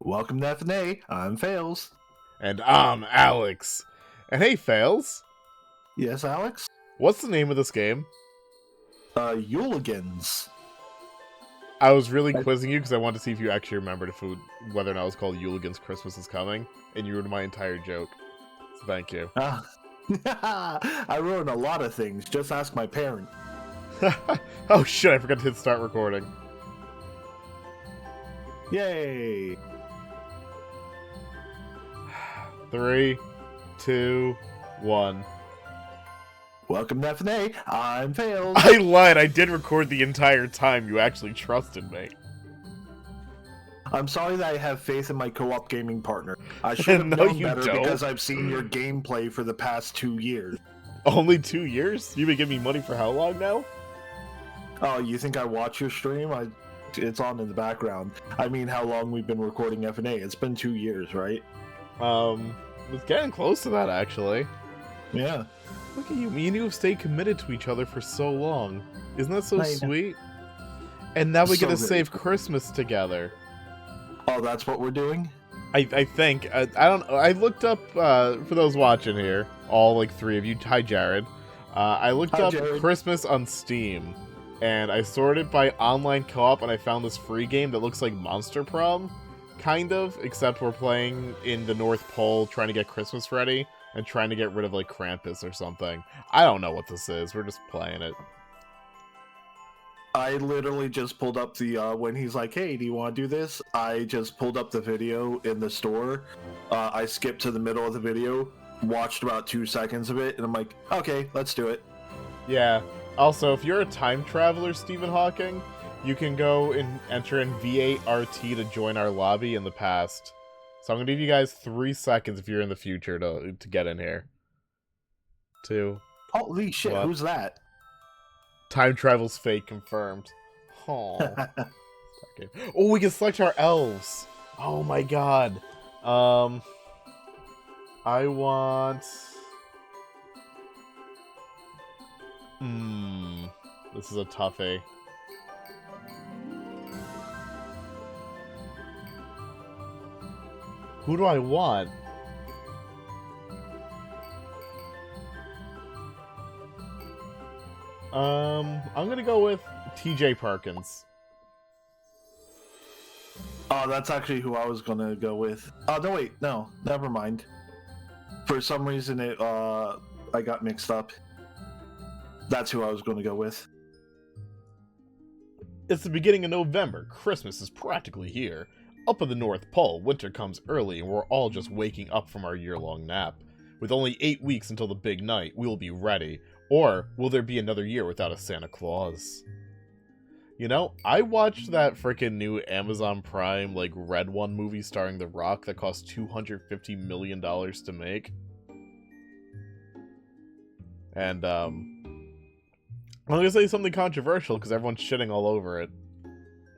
Welcome to F&A. I'm Fails. And I'm Alex. And hey, Fails, Yes, Alex? what's the name of this game? Yuligans. I was really quizzing you because I wanted to see if you actually remembered whether or not it was called Yuligans Christmas is Coming, and you ruined my entire joke. So thank you. I ruined a lot of things. Just ask my parent. Oh shit, I forgot to hit start recording. Yay! 3, 2, 1. Welcome to F&A. I'm Fails. I lied, I did record the entire time. You actually trusted me. I'm sorry that I have faith in my co-op gaming partner. I should have No, known you better don't. because I've seen your gameplay for the past 2 years. Only 2 years? You've been giving me money for how long now? Oh, you think I watch your stream? It's on in the background. I mean, how long we've been recording F&A? It's been 2 years, right? It's getting close to that, actually. Yeah. Look at you, me and you have stayed committed to each other for so long. Isn't that so sweet? And now we get to save Christmas together. Oh, that's what we're doing? I think. I don't know. I looked up, for those watching here, all like 3 of you. Hi, Jared. I looked up Jared. Christmas on Steam, and I sorted by online co-op, and I found this free game that looks like Monster Prom, kind of, except we're playing in the North Pole, trying to get Christmas ready, and trying to get rid of, like, Krampus or something. I don't know what this is. We're just playing it. I literally just pulled up the, when he's like, hey, do you want to do this? I just pulled up the video in the store. I skipped to the middle of the video, watched about 2 seconds of it, and I'm like, okay, let's do it. Yeah. Also, if you're a time traveler, Stephen Hawking, you can go and enter in V8RT to join our lobby in the past. So I'm going to give you guys 3 seconds if you're in the future to get in here. 2. Holy shit, What? who's that? Time travel's fake confirmed. Oh. Oh, we can select our elves. Oh my god. I want... This is a toughie. Who do I want? I'm gonna go with TJ Perkins. Oh, that's actually who I was gonna go with. Oh, no, wait, no, never mind. For some reason, I got mixed up. That's who I was gonna go with. It's the beginning of November. Christmas is practically here. Up at the North Pole, winter comes early and we're all just waking up from our year-long nap. With only 8 weeks until the big night, we will be ready. Or will there be another year without a Santa Claus? You know, I watched that frickin' new Amazon Prime, like, Red One movie starring The Rock that cost $250 million to make. And, I'm gonna say something controversial because everyone's shitting all over it.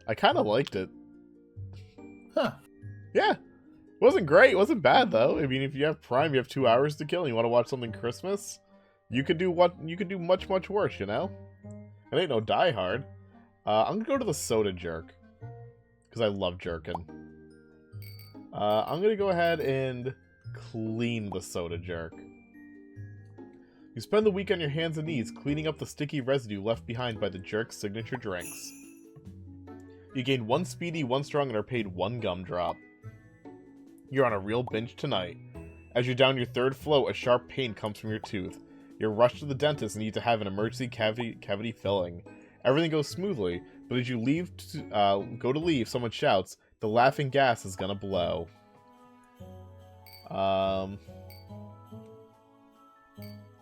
I kinda liked it. Huh. Yeah. It wasn't great. It wasn't bad, though. I mean, if you have Prime, you have 2 hours to kill and you want to watch something Christmas, you could do much, much worse, you know? It ain't no Die Hard. I'm gonna go to the Soda Jerk. Because I love jerkin'. I'm gonna go ahead and clean the Soda Jerk. You spend the week on your hands and knees cleaning up the sticky residue left behind by the Jerk's signature drinks. You gain 1 speedy, 1 strong, and are paid 1 gumdrop. You're on a real binge tonight. As you're down your 3rd float, a sharp pain comes from your tooth. You're rushed to the dentist and need to have an emergency cavity filling. Everything goes smoothly, but as you go to leave, someone shouts, "The laughing gas is gonna blow." I'm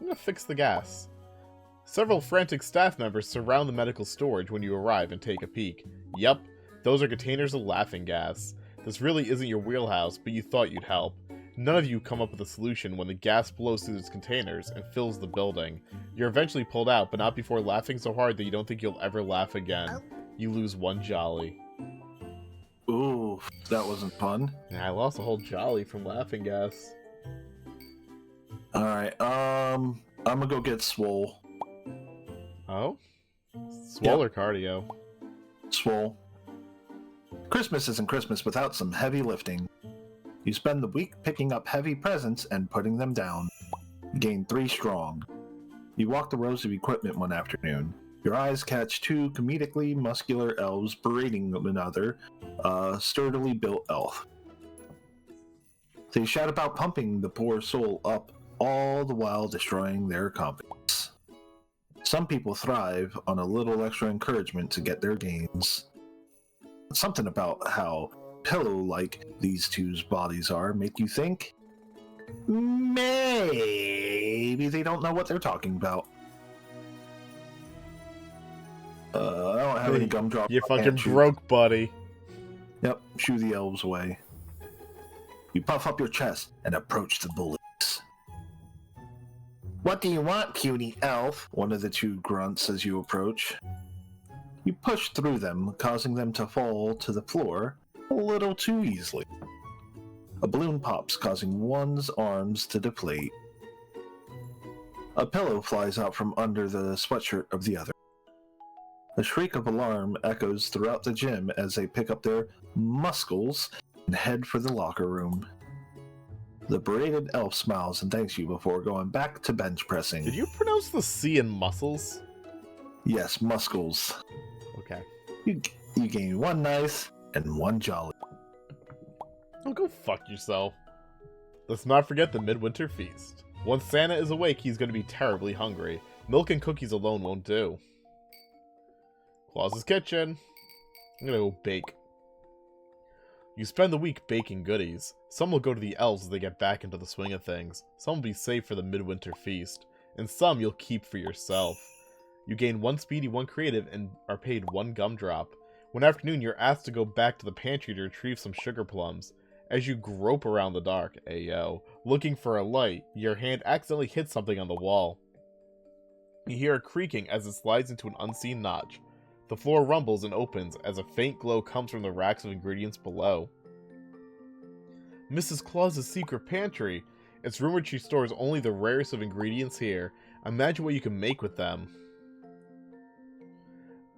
gonna fix the gas. Several frantic staff members surround the medical storage when you arrive and take a peek. Yup, those are containers of laughing gas. This really isn't your wheelhouse, but you thought you'd help. None of you come up with a solution when the gas blows through its containers and fills the building. You're eventually pulled out, but not before laughing so hard that you don't think you'll ever laugh again. You lose 1 jolly. Ooh, that wasn't fun. Yeah, I lost a whole jolly from laughing gas. Alright, I'm gonna go get Swole. Oh? Swole or cardio? Swole. Christmas isn't Christmas without some heavy lifting. You spend the week picking up heavy presents and putting them down. You gain 3 strong. You walk the rows of equipment one afternoon. Your eyes catch 2 comedically muscular elves berating another, sturdily built elf. They shout about pumping the poor soul up, all the while destroying their confidence. Some people thrive on a little extra encouragement to get their gains. Something about how pillow-like these two's bodies are make you think maybe they don't know what they're talking about. I don't have any gumdrops. You fucking broke, buddy. Yep, shoo the elves away. You puff up your chest and approach the bullies. What do you want, puny elf? One of the 2 grunts as you approach. You push through them, causing them to fall to the floor a little too easily. A balloon pops, causing one's arms to deflate. A pillow flies out from under the sweatshirt of the other. A shriek of alarm echoes throughout the gym as they pick up their muscles and head for the locker room. The berated elf smiles and thanks you before going back to bench pressing. Did you pronounce the C in muscles? Yes, muscles. Okay. You gain 1 nice and 1 jolly. Oh, go fuck yourself. Let's not forget the midwinter feast. Once Santa is awake, he's going to be terribly hungry. Milk and cookies alone won't do. Claus's kitchen. I'm gonna go bake. You spend the week baking goodies. Some will go to the elves as they get back into the swing of things. Some will be saved for the midwinter feast. And some you'll keep for yourself. You gain 1 speedy, 1 creative, and are paid 1 gumdrop. One afternoon, you're asked to go back to the pantry to retrieve some sugar plums. As you grope around the dark, ayo, looking for a light, your hand accidentally hits something on the wall. You hear a creaking as it slides into an unseen notch. The floor rumbles and opens as a faint glow comes from the racks of ingredients below. Mrs. Claus's secret pantry. It's rumored she stores only the rarest of ingredients here. Imagine what you can make with them.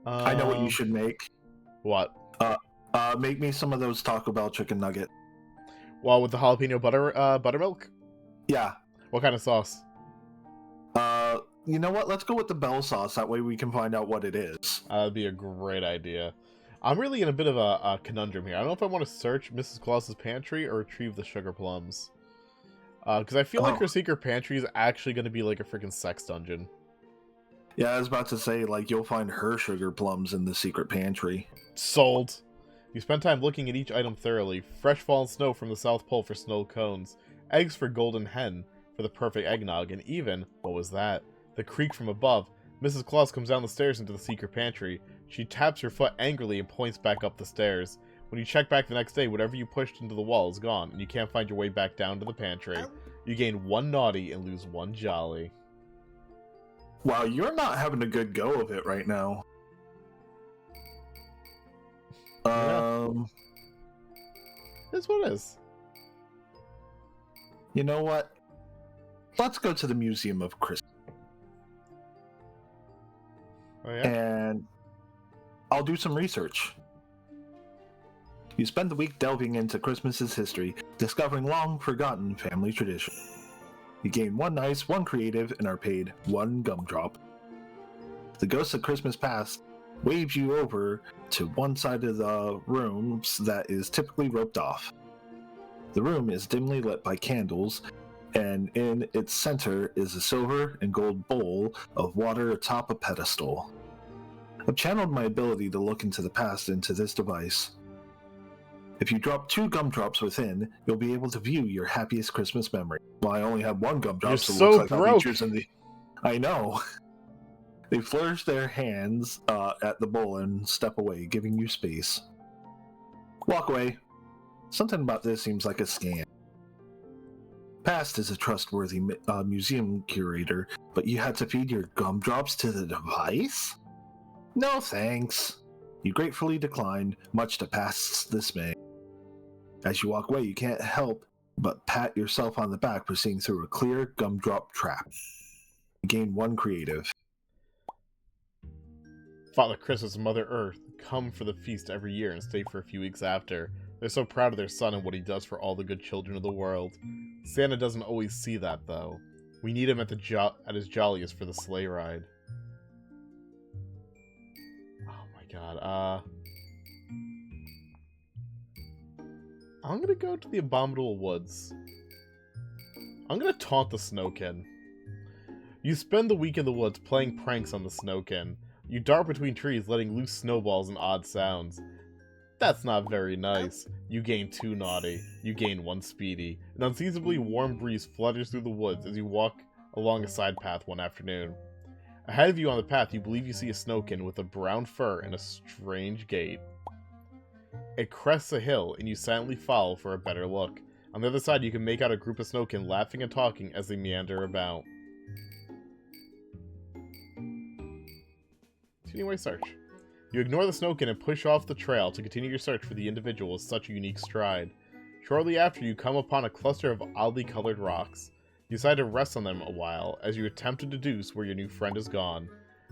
I know what you should make. What? Make me some of those Taco Bell chicken nugget. Well, with the jalapeno buttermilk? Yeah. What kind of sauce? You know what? Let's go with the Bell sauce. That way we can find out what it is. That'd be a great idea. I'm really in a bit of a conundrum here. I don't know if I want to search Mrs. Claus's pantry or retrieve the sugar plums. Because I feel like her secret pantry is actually going to be like a freaking sex dungeon. Yeah, I was about to say, like, you'll find her sugar plums in the secret pantry. Sold. You spend time looking at each item thoroughly. Fresh fallen snow from the South Pole for snow cones. Eggs for golden hen for the perfect eggnog. And even, what was that? The creak from above. Mrs. Claus comes down the stairs into the secret pantry. She taps her foot angrily and points back up the stairs. When you check back the next day, whatever you pushed into the wall is gone, and you can't find your way back down to the pantry. You gain 1 naughty and lose 1 jolly. Wow, you're not having a good go of it right now. That's what it is. You know what? Let's go to the Museum of Christmas. Oh, yeah? And I'll do some research. You spend the week delving into Christmas's history, discovering long-forgotten family tradition. You gain 1 nice, 1 creative, and are paid 1 gumdrop. The ghost of Christmas past waves you over to one side of the room that is typically roped off. The room is dimly lit by candles, and in its center is a silver and gold bowl of water atop a pedestal. I've channeled my ability to look into the past into this device. If you drop 2 gumdrops within, you'll be able to view your happiest Christmas memory. Well, I only have 1 gumdrop, You're so it so looks like broke. I'll be choosing the... I know. They flourish their hands at the bowl and step away, giving you space. Walk away. Something about this seems like a scam. Past is a trustworthy museum curator, but you had to feed your gumdrops to the device? No thanks. You gratefully declined, much to Past's dismay. As you walk away, you can't help but pat yourself on the back for seeing through a clear gumdrop trap. You gain 1 creative. Father Christmas, Mother Earth, come for the feast every year and stay for a few weeks after. They're so proud of their son and what he does for all the good children of the world. Santa doesn't always see that, though. We need him at his jolliest for the sleigh ride. Oh my god, I'm gonna go to the Abominable Woods. I'm gonna taunt the Snowkin. You spend the week in the woods playing pranks on the Snowkin. You dart between trees, letting loose snowballs and odd sounds. That's not very nice. You gain 2 naughty. You gain 1 speedy. An unseasonably warm breeze flutters through the woods as you walk along a side path one afternoon. Ahead of you on the path, you believe you see a Snowkin with a brown fur and a strange gait. It crests a hill, and you silently follow for a better look. On the other side, you can make out a group of Snowkin laughing and talking as they meander about. Anyway, search. You ignore the Snowkin and push off the trail to continue your search for the individual with such a unique stride. Shortly after, you come upon a cluster of oddly colored rocks. You decide to rest on them a while as you attempt to deduce where your new friend is gone.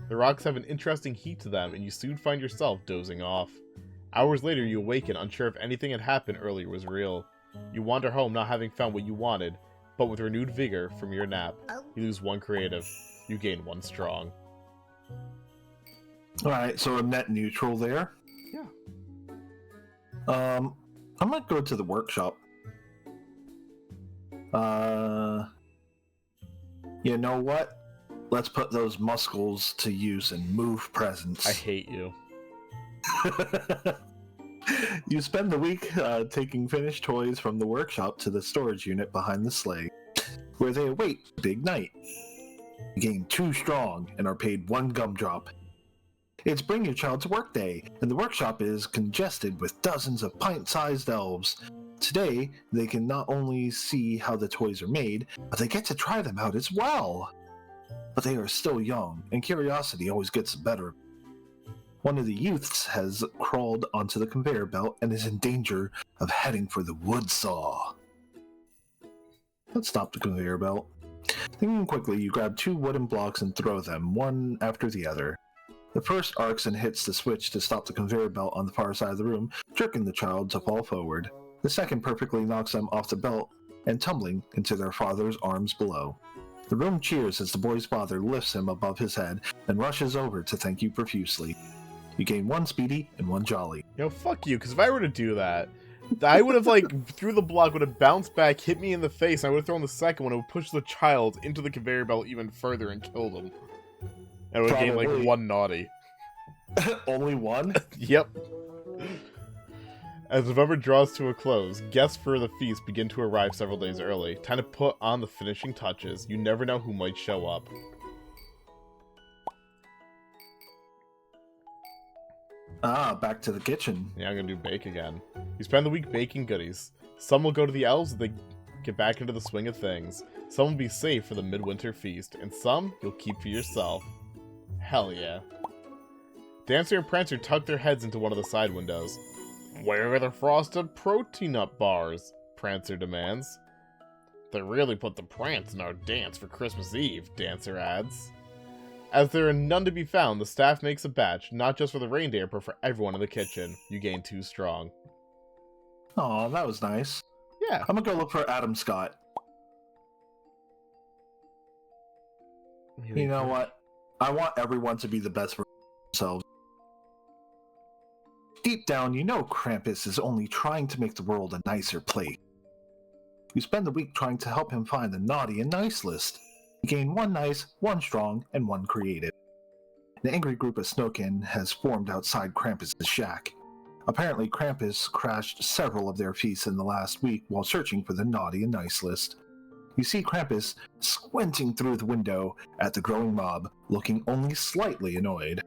The rocks have an interesting heat to them, and you soon find yourself dozing off. Hours later, you awaken, unsure if anything had happened earlier was real. You wander home not having found what you wanted, but with renewed vigor from your nap. You lose 1 creative. You gain 1 strong. Alright, so a net neutral there. Yeah. I might go to the workshop. You know what? Let's put those muscles to use and move presents. I hate you. You spend the week taking finished toys from the workshop to the storage unit behind the sleigh, where they await the big night. You gain 2 strong and are paid 1 gumdrop. It's Bring Your Child to Work Day, and the workshop is congested with dozens of pint-sized elves. Today, they can not only see how the toys are made, but they get to try them out as well. But they are still young, and curiosity always gets the better. One of the youths has crawled onto the conveyor belt and is in danger of heading for the wood saw. Let's stop the conveyor belt. Thinking quickly, you grab 2 wooden blocks and throw them, one after the other. The first arcs and hits the switch to stop the conveyor belt on the far side of the room, jerking the child to fall forward. The second perfectly knocks them off the belt and tumbling into their father's arms below. The room cheers as the boy's father lifts him above his head and rushes over to thank you profusely. You gain 1 speedy and 1 jolly. Yo, fuck you, because if I were to do that, I would have, through the block, would have bounced back, hit me in the face, and I would have thrown the second one, it would push the child into the conveyor belt even further and killed him. And it would gain, 1 naughty. Only 1? Yep. As November draws to a close, guests for the feast begin to arrive several days early. Time to put on the finishing touches. You never know who might show up. Back to the kitchen. Yeah, I'm gonna do bake again. You spend the week baking goodies. Some will go to the elves as they get back into the swing of things. Some will be saved for the midwinter feast, and some you'll keep for yourself. Hell yeah. Dancer and Prancer tuck their heads into one of the side windows. Where are the frosted protein nut bars? Prancer demands. They really put the prance in our dance for Christmas Eve, Dancer adds. As there are none to be found, the staff makes a batch, not just for the reindeer, but for everyone in the kitchen. You gain 2 strong. Aw, that was nice. Yeah. I'm gonna go look for Adam Scott. You know what? I want everyone to be the best for themselves. Deep down, you know Krampus is only trying to make the world a nicer place. You spend the week trying to help him find the naughty and nice list. You gain 1 nice, 1 strong, and 1 creative. An angry group of Snowkin has formed outside Krampus' shack. Apparently, Krampus crashed several of their feasts in the last week while searching for the naughty and nice list. You see Krampus squinting through the window at the growing mob, looking only slightly annoyed.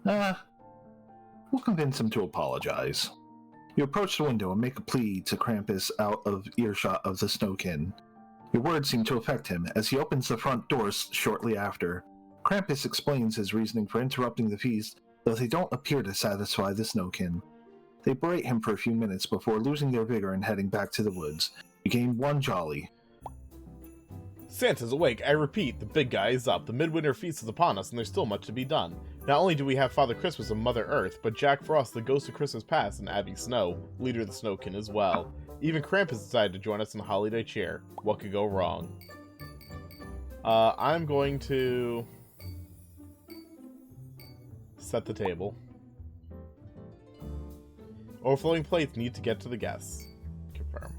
We'll convince him to apologize. You approach the window and make a plea to Krampus out of earshot of the Snowkin. Your words seem to affect him as he opens the front doors shortly after. Krampus explains his reasoning for interrupting the feast, though they don't appear to satisfy the Snowkin. They berate him for a few minutes before losing their vigor and heading back to the woods. You gain 1 jolly. Santa's awake. I repeat, the big guy is up. The midwinter feast is upon us, and there's still much to be done. Not only do we have Father Christmas and Mother Earth, but Jack Frost, the ghost of Christmas past, and Abby Snow, leader of the Snowkin as well. Even Krampus decided to join us in the holiday cheer. What could go wrong? I'm going to set the table. Overflowing plates need to get to the guests. Confirm.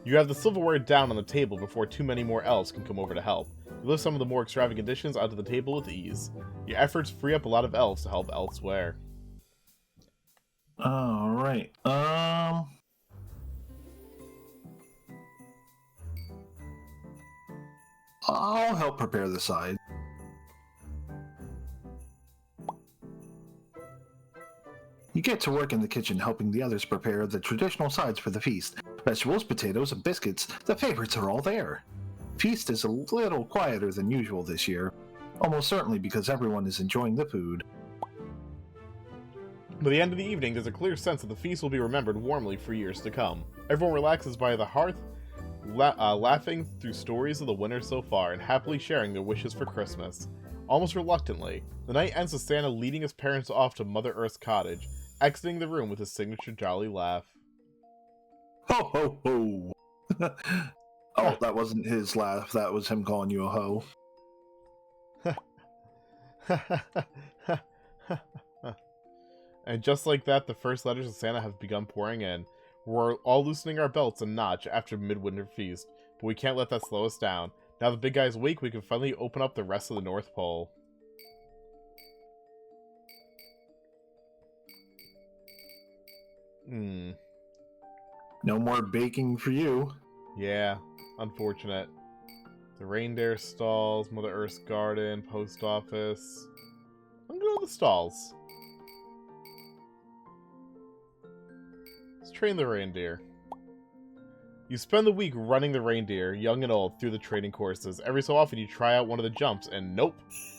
You have the silverware down on the table before too many more elves can come over to help. You lift some of the more extravagant dishes onto the table with ease. Your efforts free up a lot of elves to help elsewhere. Alright. I'll help prepare the side. You get to work in the kitchen helping the others prepare the traditional sides for the feast. Vegetables, potatoes, and biscuits, the favorites are all there. Feast is a little quieter than usual this year, almost certainly because everyone is enjoying the food. By the end of the evening, there's a clear sense that the feast will be remembered warmly for years to come. Everyone relaxes by the hearth, laughing through stories of the winter so far and happily sharing their wishes for Christmas. Almost reluctantly, the night ends with Santa leading his parents off to Mother Earth's cottage, exiting the room with his signature jolly laugh. Ho ho ho! Oh, that wasn't his laugh, that was him calling you a hoe. And just like that, the first letters of Santa have begun pouring in. We're all loosening our belts a notch after Midwinter Feast, but we can't let that slow us down. Now the big guy's awake, we can finally open up the rest of the North Pole. No more baking for you. Yeah, unfortunate. The reindeer stalls, Mother Earth's garden, post office. I'm gonna go to the stalls. Let's train the reindeer. You spend the week running the reindeer, young and old, through the training courses. Every so often you try out one of the jumps, and nope.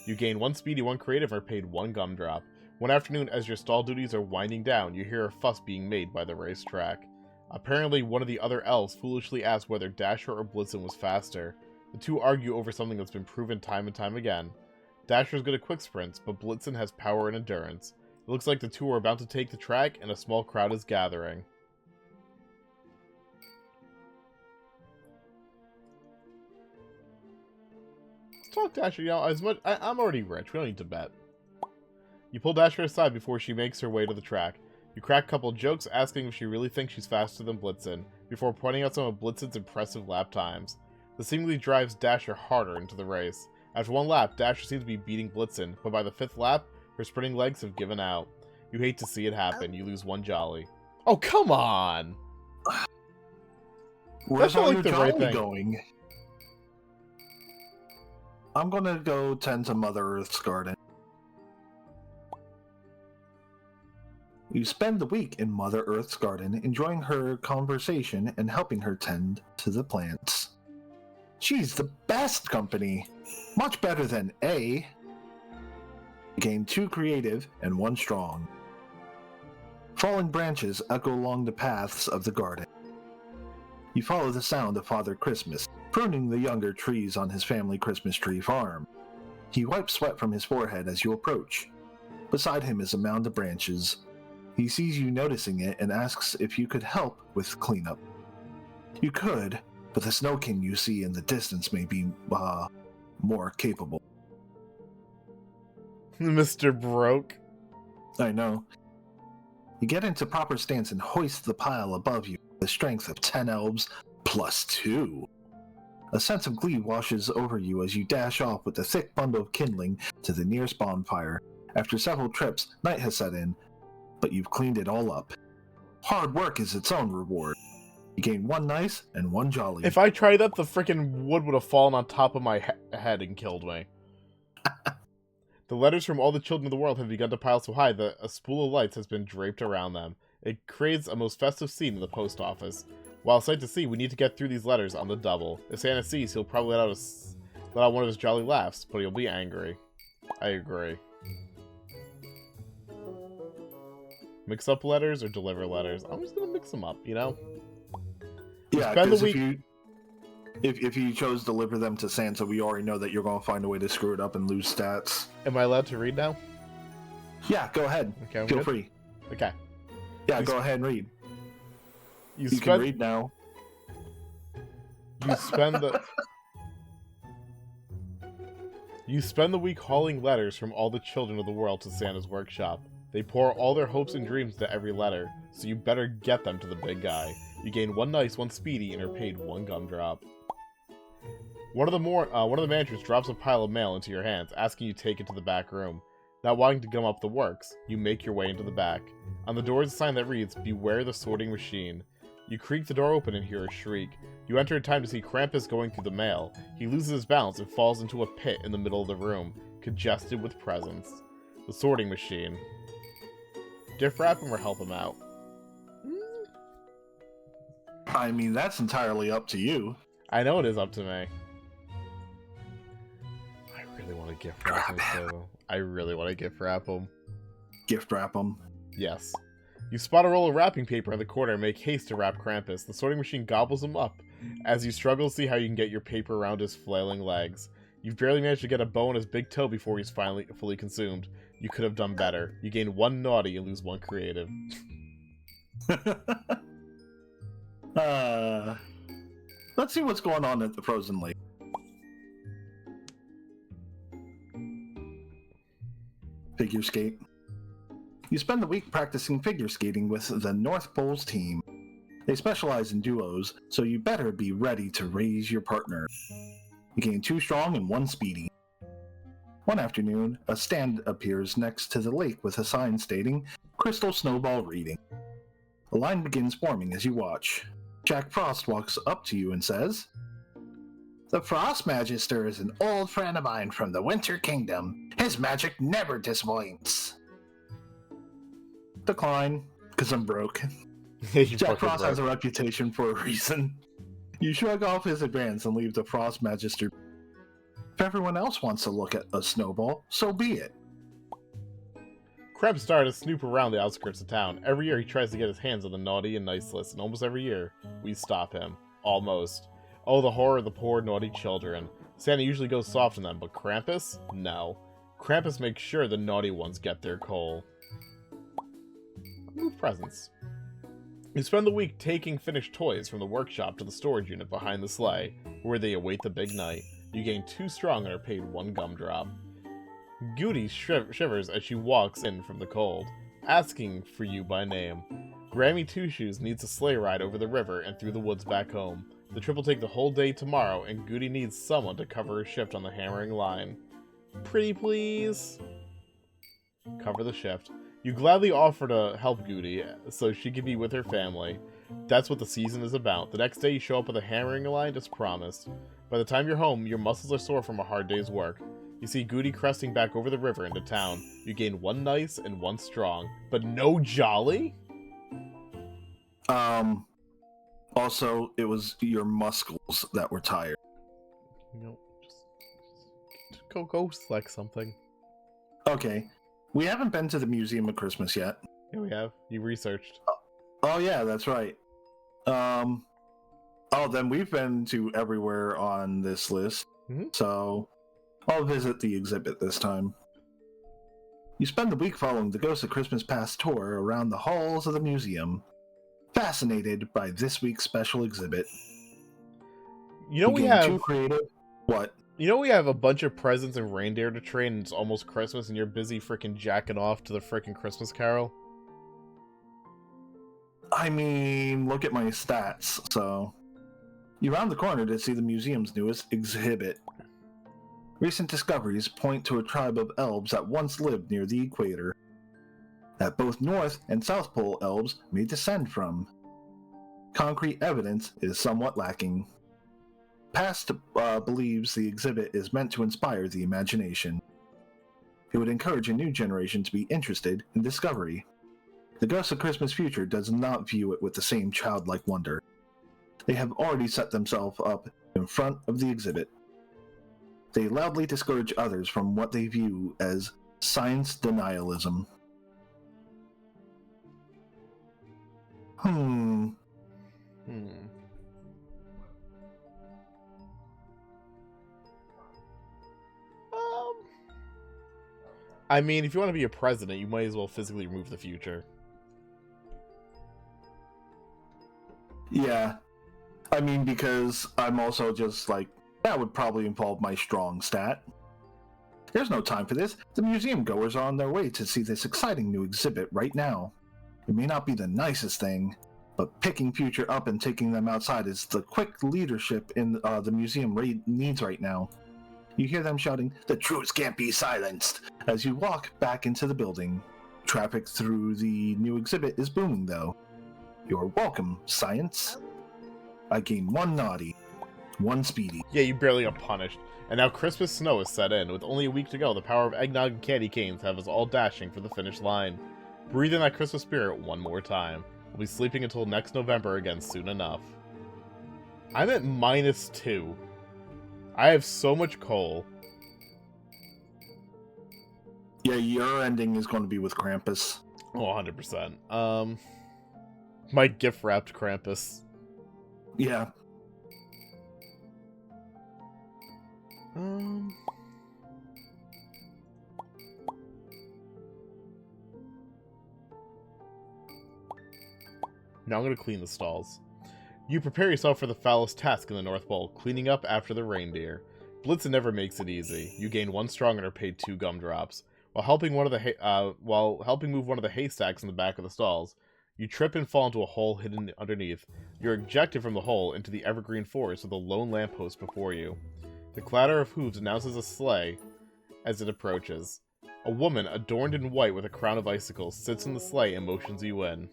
You gain 1 speedy, 1 creative, and are paid 1 gumdrop. One afternoon, as your stall duties are winding down, you hear a fuss being made by the racetrack. Apparently, one of the other elves foolishly asked whether Dasher or Blitzen was faster. The two argue over something that's been proven time and time again. Dasher's good at quick sprints, but Blitzen has power and endurance. It looks like the two are about to take the track, and a small crowd is gathering. Let's talk Dasher, you know, I'm already rich, we don't need to bet. You pull Dasher aside before she makes her way to the track. You crack a couple jokes asking if she really thinks she's faster than Blitzen, before pointing out some of Blitzen's impressive lap times. This seemingly drives Dasher harder into the race. After 1 lap, Dasher seems to be beating Blitzen, but by the 5th lap, her sprinting legs have given out. You hate to see it happen. You lose 1 jolly. Oh, come on! Where's all your jolly going? I'm gonna go tend to Mother Earth's garden. You spend the week in Mother Earth's garden, enjoying her conversation and helping her tend to the plants. She's the best company! Much better than A. You gain 2 creative and 1 strong. Falling branches echo along the paths of the garden. You follow the sound of Father Christmas, pruning the younger trees on his family Christmas tree farm. He wipes sweat from his forehead as you approach. Beside him is a mound of branches. He sees you noticing it and asks if you could help with cleanup. You could, but the Snowkin you see in the distance may be, more capable. Mr. Broke. I know. You get into proper stance and hoist the pile above you with the strength of 10 elves plus 2. A sense of glee washes over you as you dash off with a thick bundle of kindling to the nearest bonfire. After several trips, night has set in, but you've cleaned it all up. Hard work is its own reward. You gain 1 nice and 1 jolly. If I tried that, the frickin' wood would have fallen on top of my head and killed me. The letters from all the children of the world have begun to pile so high that a spool of lights has been draped around them. It creates a most festive scene in the post office. While sight to see, we need to get through these letters on the double. If Santa sees, he'll probably let out one of his jolly laughs, but he'll be angry. I agree. Mix up letters or deliver letters? I'm just gonna mix them up, you know? Yeah, because If you chose to deliver them to Santa, we already know that you're going to find a way to screw it up and lose stats. Am I allowed to read now? Yeah, go ahead. Okay, I'm Feel good? free. Okay. Yeah, go ahead and read. You can read now. You spend the... You spend the week hauling letters from all the children of the world to Santa's workshop. They pour all their hopes and dreams into every letter, so you better get them to the big guy. You gain 1 nice, 1 speedy, and are paid 1 gumdrop. One of the managers drops a pile of mail into your hands, asking you to take it to the back room. Not wanting to gum up the works, you make your way into the back. On the door is a sign that reads, "Beware the sorting machine." You creak the door open and hear a shriek. You enter in time to see Krampus going through the mail. He loses his balance and falls into a pit in the middle of the room, congested with presents. The sorting machine. Gift wrap him or help him out? I mean, that's entirely up to you. I know it is up to me. I really want to gift wrap him, so I really want to gift wrap him. Gift wrap him. Yes. You spot a roll of wrapping paper in the corner and make haste to wrap Krampus. The sorting machine gobbles him up as you struggle to see how you can get your paper around his flailing legs. You've barely managed to get a bow on his big toe before he's finally fully consumed. You could have done better. You gain 1 naughty and lose 1 creative. Let's see what's going on at the Frozen Lake. Figure skate. You spend the week practicing figure skating with the North Pole's team. They specialize in duos, so you better be ready to raise your partner. You gain 2 strong and 1 speedy. One afternoon, a stand appears next to the lake with a sign stating, "Crystal Snowball Reading." A line begins forming as you watch. Jack Frost walks up to you and says, "The Frost Magister is an old friend of mine from the Winter Kingdom. His magic never disappoints." Decline, because I'm broke. Jack Frost has a reputation for a reason. You shrug off his advance and leave the Frost Magister. If everyone else wants to look at a snowball, so be it. Krebs started to snoop around the outskirts of town. Every year he tries to get his hands on the naughty and nice list, and almost every year, we stop him. Almost. Oh, the horror of the poor, naughty children. Santa usually goes soft on them, but Krampus? No. Krampus makes sure the naughty ones get their coal. Move presents. You spend the week taking finished toys from the workshop to the storage unit behind the sleigh, where they await the big night. You gain 2 strong and are paid 1 gumdrop. Goody shivers as she walks in from the cold, asking for you by name. Grammy Two Shoes needs a sleigh ride over the river and through the woods back home. The trip will take the whole day tomorrow, and Goody needs someone to cover her shift on the hammering line. Pretty please? Cover the shift. You gladly offer to help Goody, so she can be with her family. That's what the season is about. The next day you show up with a hammering line as promised. By the time you're home, your muscles are sore from a hard day's work. You see Goody cresting back over the river into town. You gain 1 nice and 1 strong, but no jolly? Also, it was your muscles that were tired. No, just go select something. Okay. We haven't been to the Museum of Christmas yet. Yeah, we have. You researched. Oh yeah, that's right. Oh, then we've been to everywhere on this list. Mm-hmm. So, I'll visit the exhibit this time. You spend the week following the Ghost of Christmas Past tour around the halls of the museum, fascinated by this week's special exhibit. You know we have... Too creative? What? You know we have a bunch of presents and reindeer to train and it's almost Christmas and you're busy freaking jacking off to the freaking Christmas Carol? I mean, look at my stats, so... You round the corner to see the museum's newest exhibit. Recent discoveries point to a tribe of elves that once lived near the equator, that both North and South Pole elves may descend from. Concrete evidence is somewhat lacking. Past believes the exhibit is meant to inspire the imagination. It would encourage a new generation to be interested in discovery. The Ghost of Christmas Future does not view it with the same childlike wonder. They have already set themselves up in front of the exhibit. They loudly discourage others from what they view as science denialism. I mean, if you want to be a president, you might as well physically remove the future. Yeah. I mean, because I'm also just like, that would probably involve my strong stat. There's no time for this. The museum goers are on their way to see this exciting new exhibit right now. It may not be the nicest thing, but picking future up and taking them outside is the quick leadership in the museum needs right now. You hear them shouting, "The truths can't be silenced," as you walk back into the building. Traffic through the new exhibit is booming, though. You're welcome, science. I gain 1 naughty, 1 speedy. Yeah, you barely got punished. And now Christmas snow is set in. With only a week to go, the power of eggnog and candy canes have us all dashing for the finish line. Breathe in that Christmas spirit one more time. We'll be sleeping until next November again soon enough. I'm at -2. I have so much coal. Yeah, your ending is going to be with Krampus. Oh, 100%. My gift-wrapped Krampus. Yeah. Now I'm going to clean the stalls. You prepare yourself for the foulest task in the North Pole, cleaning up after the reindeer. Blitzen never makes it easy. You gain 1 strong and are paid 2 gumdrops. While helping move one of the haystacks in the back of the stalls, you trip and fall into a hole hidden underneath. You're ejected from the hole into the evergreen forest with a lone lamppost before you. The clatter of hooves announces a sleigh as it approaches. A woman, adorned in white with a crown of icicles, sits in the sleigh and motions you in.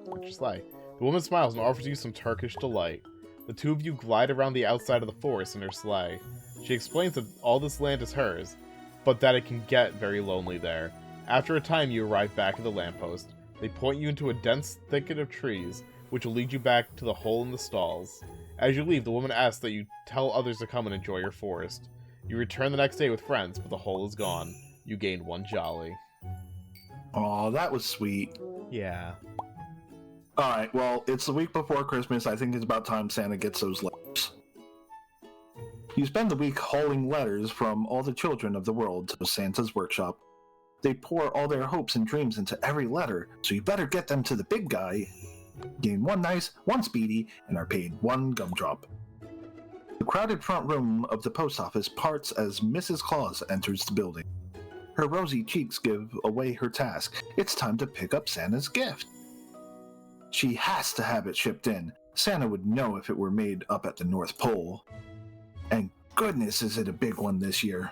What's your sleigh? The woman smiles and offers you some Turkish delight. The two of you glide around the outside of the forest in her sleigh. She explains that all this land is hers, but that it can get very lonely there. After a time, you arrive back at the lamppost. They point you into a dense thicket of trees, which will lead you back to the hole in the stalls. As you leave, the woman asks that you tell others to come and enjoy your forest. You return the next day with friends, but the hole is gone. You gain 1 jolly. Aw, that was sweet. Yeah. Alright, well, it's the week before Christmas. I think it's about time Santa gets those letters. You spend the week hauling letters from all the children of the world to Santa's workshop. They pour all their hopes and dreams into every letter, so you better get them to the big guy. Gain 1 nice, 1 speedy, and are paid 1 gumdrop. The crowded front room of the post office parts as Mrs. Claus enters the building. Her rosy cheeks give away her task. It's time to pick up Santa's gift. She has to have it shipped in. Santa would know if it were made up at the North Pole. And goodness, is it a big one this year.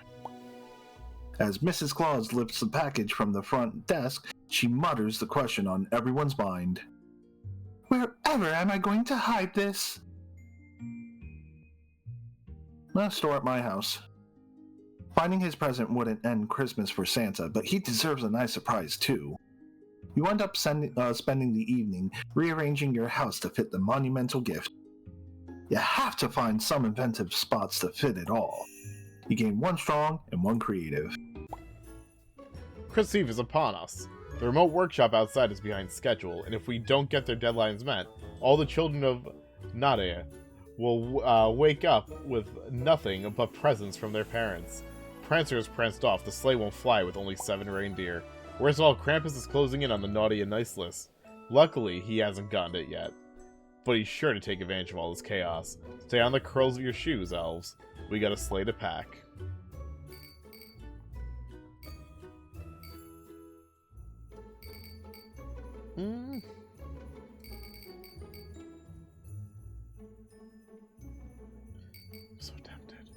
As Mrs. Claus lifts the package from the front desk, she mutters the question on everyone's mind. Wherever am I going to hide this? I'll store at my house. Finding his present wouldn't end Christmas for Santa, but he deserves a nice surprise too. You end up spending the evening rearranging your house to fit the monumental gift. You have to find some inventive spots to fit it all. You gain 1 strong and 1 creative. Christmas Eve is upon us. The remote workshop outside is behind schedule, and if we don't get their deadlines met, all the children of Nadia will wake up with nothing but presents from their parents. Prancer has pranced off. The sleigh won't fly with only 7 reindeer. Worst of all, Krampus is closing in on the naughty and nice list. Luckily, he hasn't gotten it yet. But he's sure to take advantage of all this chaos. Stay on the curls of your shoes, elves. We got a sleigh to pack. So tempted.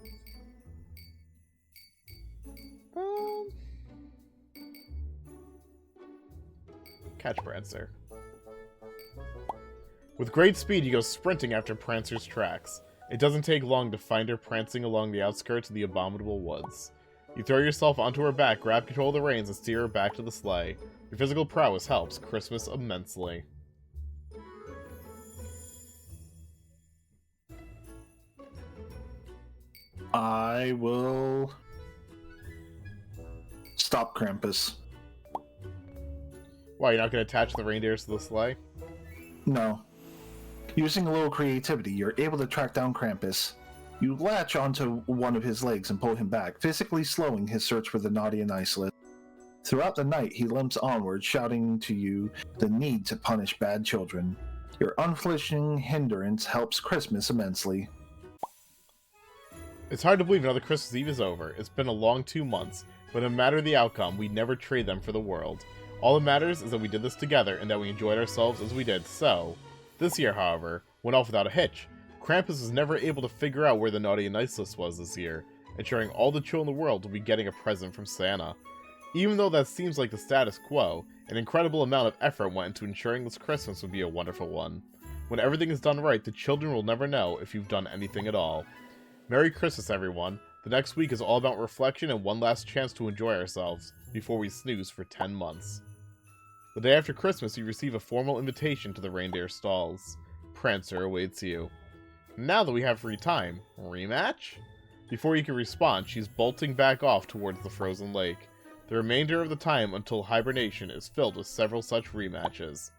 Catch Prancer. With great speed, you go sprinting after Prancer's tracks. It doesn't take long to find her prancing along the outskirts of the abominable woods. You throw yourself onto her back, grab control of the reins, and steer her back to the sleigh. Your physical prowess helps Christmas immensely. I will stop Krampus. Why, you're not going to attach the reindeers to the sleigh? No. Using a little creativity, you're able to track down Krampus. You latch onto one of his legs and pull him back, physically slowing his search for the naughty and nice list. Throughout the night, he limps onward, shouting to you the need to punish bad children. Your unflinching hindrance helps Christmas immensely. It's hard to believe another Christmas Eve is over. It's been a long 2 months, but no matter the outcome, we never trade them for the world. All that matters is that we did this together and that we enjoyed ourselves as we did so. This year, however, went off without a hitch. Krampus was never able to figure out where the naughty and nice list was this year, ensuring all the children in the world will be getting a present from Santa. Even though that seems like the status quo, an incredible amount of effort went into ensuring this Christmas would be a wonderful one. When everything is done right, the children will never know if you've done anything at all. Merry Christmas, everyone. The next week is all about reflection and one last chance to enjoy ourselves before we snooze for 10 months. The day after Christmas, you receive a formal invitation to the reindeer stalls. Prancer awaits you. Now that we have free time, rematch? Before you can respond, she's bolting back off towards the frozen lake. The remainder of the time until hibernation is filled with several such rematches.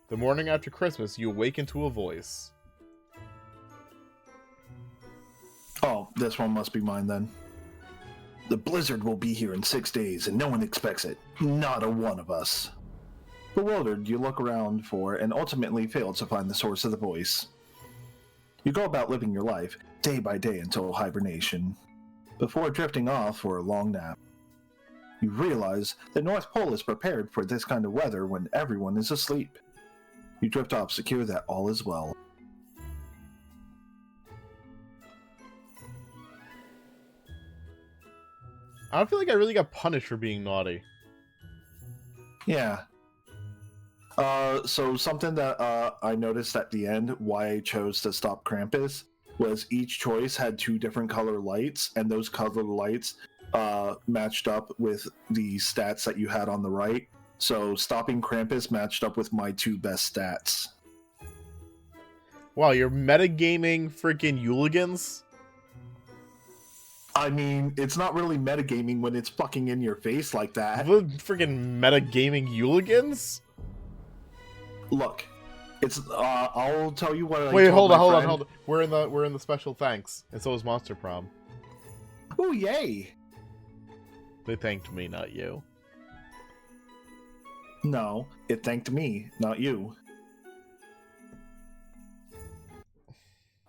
The morning after Christmas, you awaken to a voice. Oh, this one must be mine then. The blizzard will be here in 6 days, and no one expects it. Not a one of us. Bewildered, you look around for and ultimately fail to find the source of the voice. You go about living your life, day by day until hibernation, before drifting off for a long nap. You realize the North Pole is prepared for this kind of weather when everyone is asleep. You drift off secure that all is well. I don't feel like I really got punished for being naughty. Yeah. So something that I noticed at the end, why I chose to stop Krampus, was each choice had 2 different color lights, and those color lights matched up with the stats that you had on the right. So stopping Krampus matched up with my 2 best stats. Wow, you're metagaming freaking Yuligans? I mean, it's not really metagaming when it's fucking in your face like that. The freaking metagaming Yuligans? Look, it's I'll tell you what. Wait, hold on. We're in the special thanks, and so is Monster Prom. Oh yay! They thanked me, not you. No, it thanked me, not you.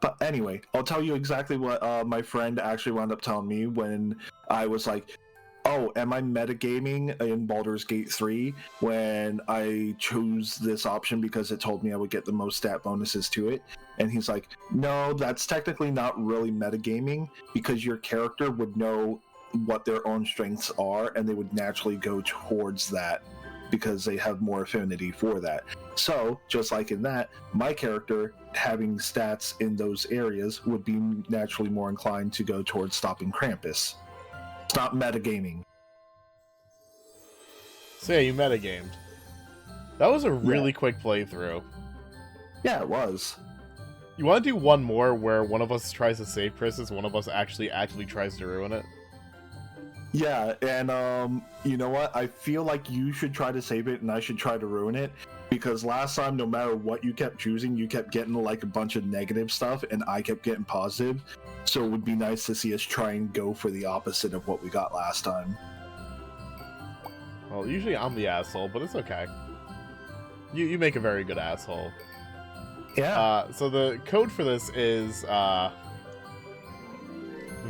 But anyway, I'll tell you exactly what my friend actually wound up telling me when I was like, oh, am I metagaming in Baldur's Gate 3 when I chose this option because it told me I would get the most stat bonuses to it? And he's like, no, that's technically not really metagaming because your character would know what their own strengths are and they would naturally go towards that because they have more affinity for that. So, just like in that, my character having stats in those areas would be naturally more inclined to go towards stopping Krampus. It's not metagaming. So yeah, you metagamed. That was a really quick playthrough. Yeah, it was. You want to do one more where one of us tries to save Christmas, one of us actually tries to ruin it? Yeah, and you know what? I feel like you should try to save it and I should try to ruin it. Because last time, no matter what you kept choosing, you kept getting like a bunch of negative stuff and I kept getting positive. So it would be nice to see us try and go for the opposite of what we got last time. Well, usually I'm the asshole, but it's okay. You make a very good asshole. Yeah. So the code for this is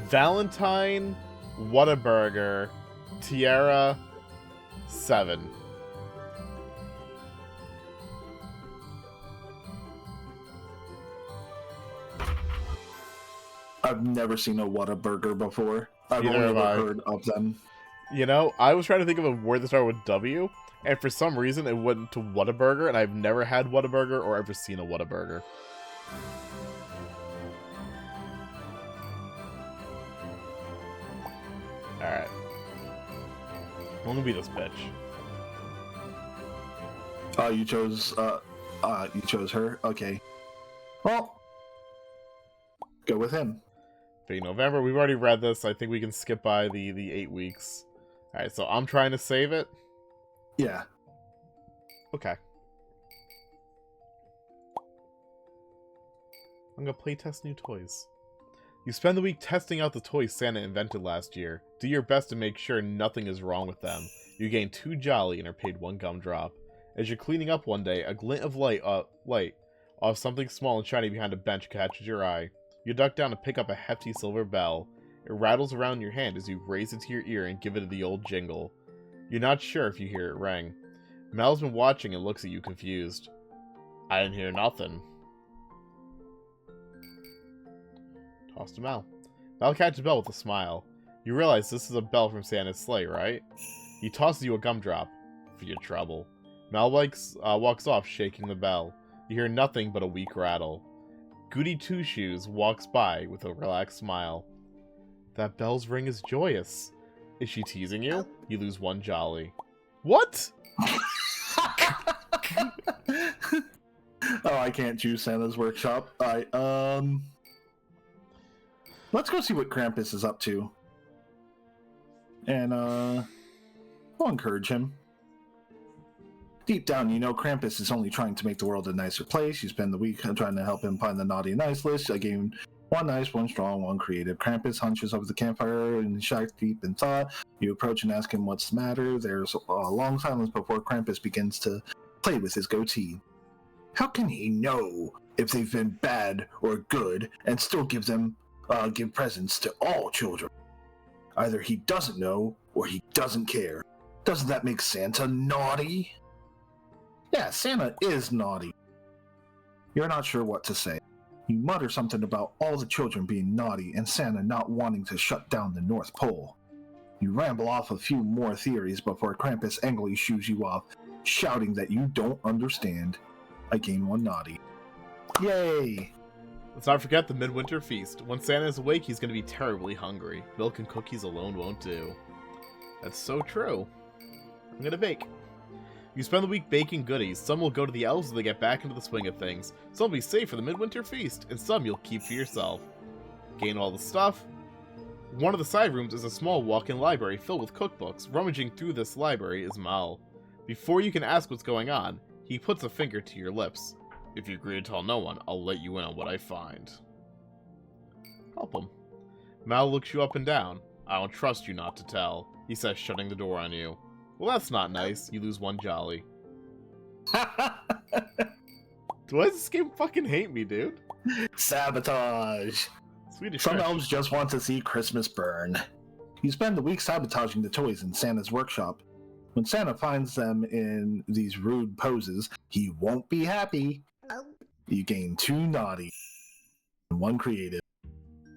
Valentine Whataburger Tiara 7. I've never seen a Whataburger before. I've Neither only have ever I. heard of them. You know, I was trying to think of a word that started with W, and for some reason it went to Whataburger, and I've never had Whataburger or ever seen a Whataburger. Alright. I'm gonna be this bitch. You chose her? Okay. Well, go with him. Fake November, we've already read this, so I think we can skip by the 8 weeks. Alright, so I'm trying to save it? Yeah. Okay. I'm gonna playtest new toys. You spend the week testing out the toys Santa invented last year. Do your best to make sure nothing is wrong with them. You gain 2 jolly and are paid 1 gumdrop. As you're cleaning up one day, a glint of light off something small and shiny behind a bench catches your eye. You duck down to pick up a hefty silver bell. It rattles around your hand as you raise it to your ear and give it the old jingle. You're not sure if you hear it ring. Mel's been watching and looks at you confused. I didn't hear nothing. Toss to Mel. Mel catches a bell with a smile. You realize this is a bell from Santa's sleigh, right? He tosses you a gumdrop for your trouble. Mel walks off, shaking the bell. You hear nothing but a weak rattle. Goody Two-Shoes walks by with a relaxed smile. That bell's ring is joyous. Is she teasing you? You lose 1 jolly. What? Oh, I can't choose Santa's workshop. Let's go see what Krampus is up to. And, I'll encourage him. Deep down, you know Krampus is only trying to make the world a nicer place. You spend the week trying to help him find the naughty and nice list. I gave him 1 nice, 1 strong, 1 creative. Krampus hunches over the campfire and shacks deep in thought. You approach and ask him what's the matter. There's a long silence before Krampus begins to play with his goatee. How can he know if they've been bad or good and still give presents to all children? Either he doesn't know or he doesn't care. Doesn't that make Santa naughty? Yeah, Santa is naughty. You're not sure what to say. You mutter something about all the children being naughty and Santa not wanting to shut down the North Pole. You ramble off a few more theories before Krampus angrily shoos you off, shouting that you don't understand. I gain 1 naughty. Yay! Let's not forget the midwinter feast. When Santa is awake, he's going to be terribly hungry. Milk and cookies alone won't do. That's so true. I'm going to bake. You spend the week baking goodies. Some will go to the elves when they get back into the swing of things. Some will be safe for the midwinter feast, and some you'll keep for yourself. Gain all the stuff. One of the side rooms is a small walk-in library filled with cookbooks. Rummaging through this library is Mal. Before you can ask what's going on, he puts a finger to your lips. If you agree to tell no one, I'll let you in on what I find. Help him. Mal looks you up and down. I don't trust you not to tell, he says, shutting the door on you. Well, that's not nice. You lose 1 jolly. Why does this game fucking hate me, dude? Sabotage! Swedish Some Fish. elves just want to see Christmas burn. You spend the week sabotaging the toys in Santa's workshop. When Santa finds them in these rude poses, he won't be happy. You gain 2 naughty and 1 creative.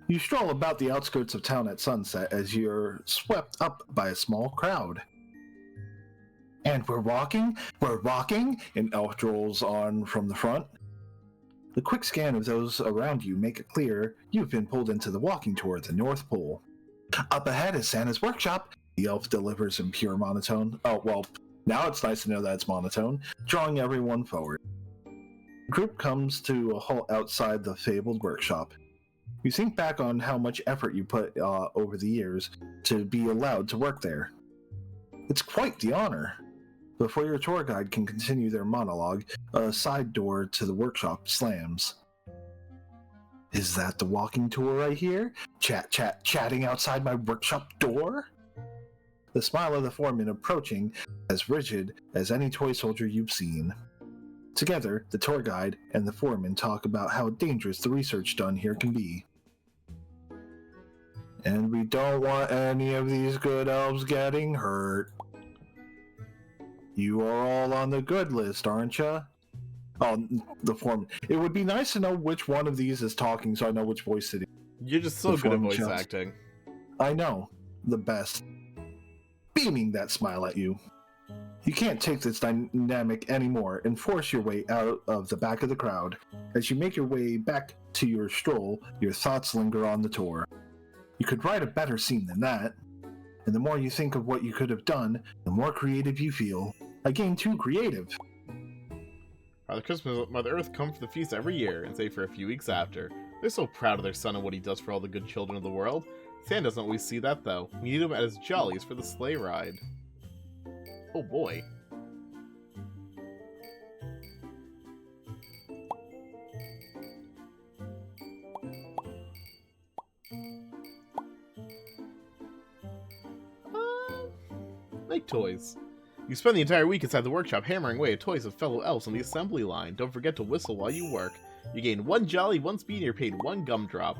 You stroll about the outskirts of town at sunset as you're swept up by a small crowd. And we're walking, an elf strolls on from the front. The quick scan of those around you make it clear you've been pulled into the walking tour at the North Pole. Up ahead is Santa's workshop, the elf delivers in pure monotone. Oh, well, now it's nice to know that it's monotone, drawing everyone forward. The group comes to a halt outside the fabled workshop. You think back on how much effort you put over the years to be allowed to work there. It's quite the honor. Before your tour guide can continue their monologue, a side door to the workshop slams. Is that the walking tour I hear? Chatting outside my workshop door? The smile of the foreman approaching, as rigid as any toy soldier you've seen. Together, the tour guide and the foreman talk about how dangerous the research done here can be. And we don't want any of these good elves getting hurt. You are all on the good list, aren't you? Oh, the foreman. It would be nice to know which one of these is talking so I know which voice it is. You're just so good at voice acting. I know. The best. Beaming that smile at you. You can't take this dynamic anymore and force your way out of the back of the crowd. As you make your way back to your stroll, your thoughts linger on the tour. You could write a better scene than that. And the more you think of what you could have done, the more creative you feel. I gain 2 creative. Mother Earth come for the feast every year and stay for a few weeks after. They're so proud of their son and what he does for all the good children of the world. Santa doesn't always see that, though. We need him at his jollies for the sleigh ride. Oh boy. Make toys. You spend the entire week inside the workshop hammering away at toys of fellow elves on the assembly line. Don't forget to whistle while you work. You gain 1 jolly, 1 speed, and you're paid 1 gumdrop.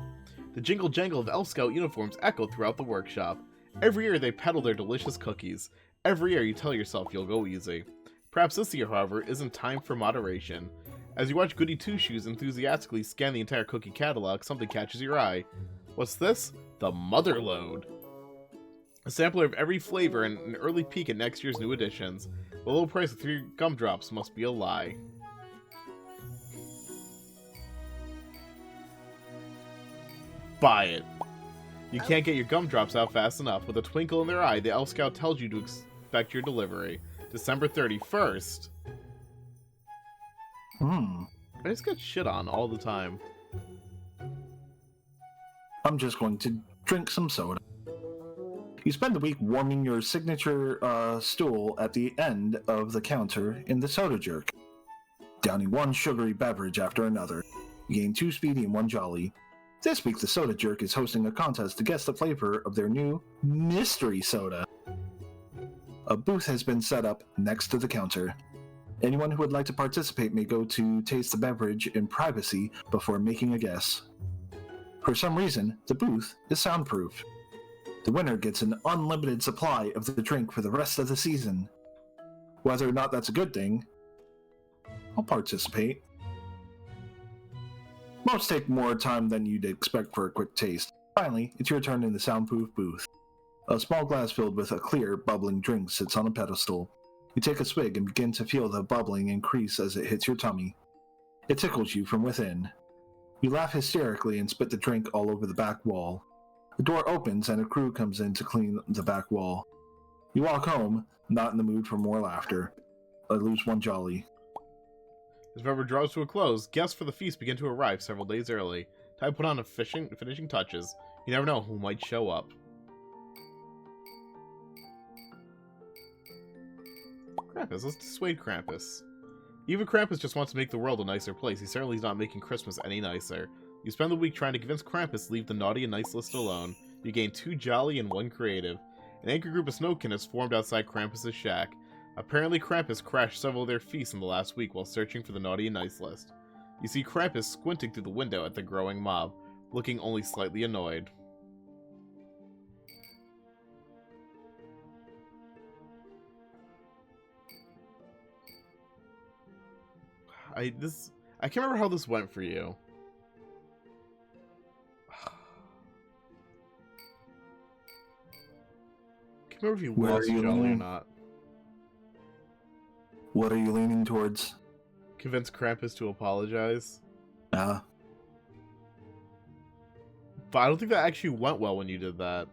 The jingle jangle of Elf Scout uniforms echo throughout the workshop. Every year they peddle their delicious cookies. Every year you tell yourself you'll go easy. Perhaps this year, however, isn't time for moderation. As you watch Goody Two-Shoes enthusiastically scan the entire cookie catalog, something catches your eye. What's this? The Mother Load. A sampler of every flavor and an early peek at next year's new editions. The low price of 3 gumdrops must be a lie. Buy it. You can't get your gumdrops out fast enough. With a twinkle in their eye, the Elf Scout tells you to expect your delivery. December 31st. I just get shit on all the time. I'm just going to drink some soda. You spend the week warming your signature stool at the end of the counter in the soda jerk, downing 1 sugary beverage after another. You gain 2 speedy and 1 jolly. This week the soda jerk is hosting a contest to guess the flavor of their new mystery soda. A booth has been set up next to the counter. Anyone who would like to participate may go to taste the beverage in privacy before making a guess. For some reason, the booth is soundproof. The winner gets an unlimited supply of the drink for the rest of the season. Whether or not that's a good thing, I'll participate. Most take more time than you'd expect for a quick taste. Finally, it's your turn in the soundproof booth. A small glass filled with a clear, bubbling drink sits on a pedestal. You take a swig and begin to feel the bubbling increase as it hits your tummy. It tickles you from within. You laugh hysterically and spit the drink all over the back wall. The door opens and a crew comes in to clean the back wall. You walk home, not in the mood for more laughter. I lose 1 jolly. As November draws to a close, guests for the feast begin to arrive several days early. Time to put on the finishing touches. You never know who might show up. Krampus, let's dissuade Krampus. Even Krampus just wants to make the world a nicer place. He certainly is not making Christmas any nicer. You spend the week trying to convince Krampus to leave the naughty and nice list alone. You gain 2 jolly and 1 creative. An angry group of snowkin has formed outside Krampus' shack. Apparently Krampus crashed several of their feasts in the last week while searching for the naughty and nice list. You see Krampus squinting through the window at the growing mob, looking only slightly annoyed. I can't remember how this went for you. I can't remember if you lost jolly or not. What are you leaning towards? Convince Krampus to apologize. But I don't think that actually went well when you did that.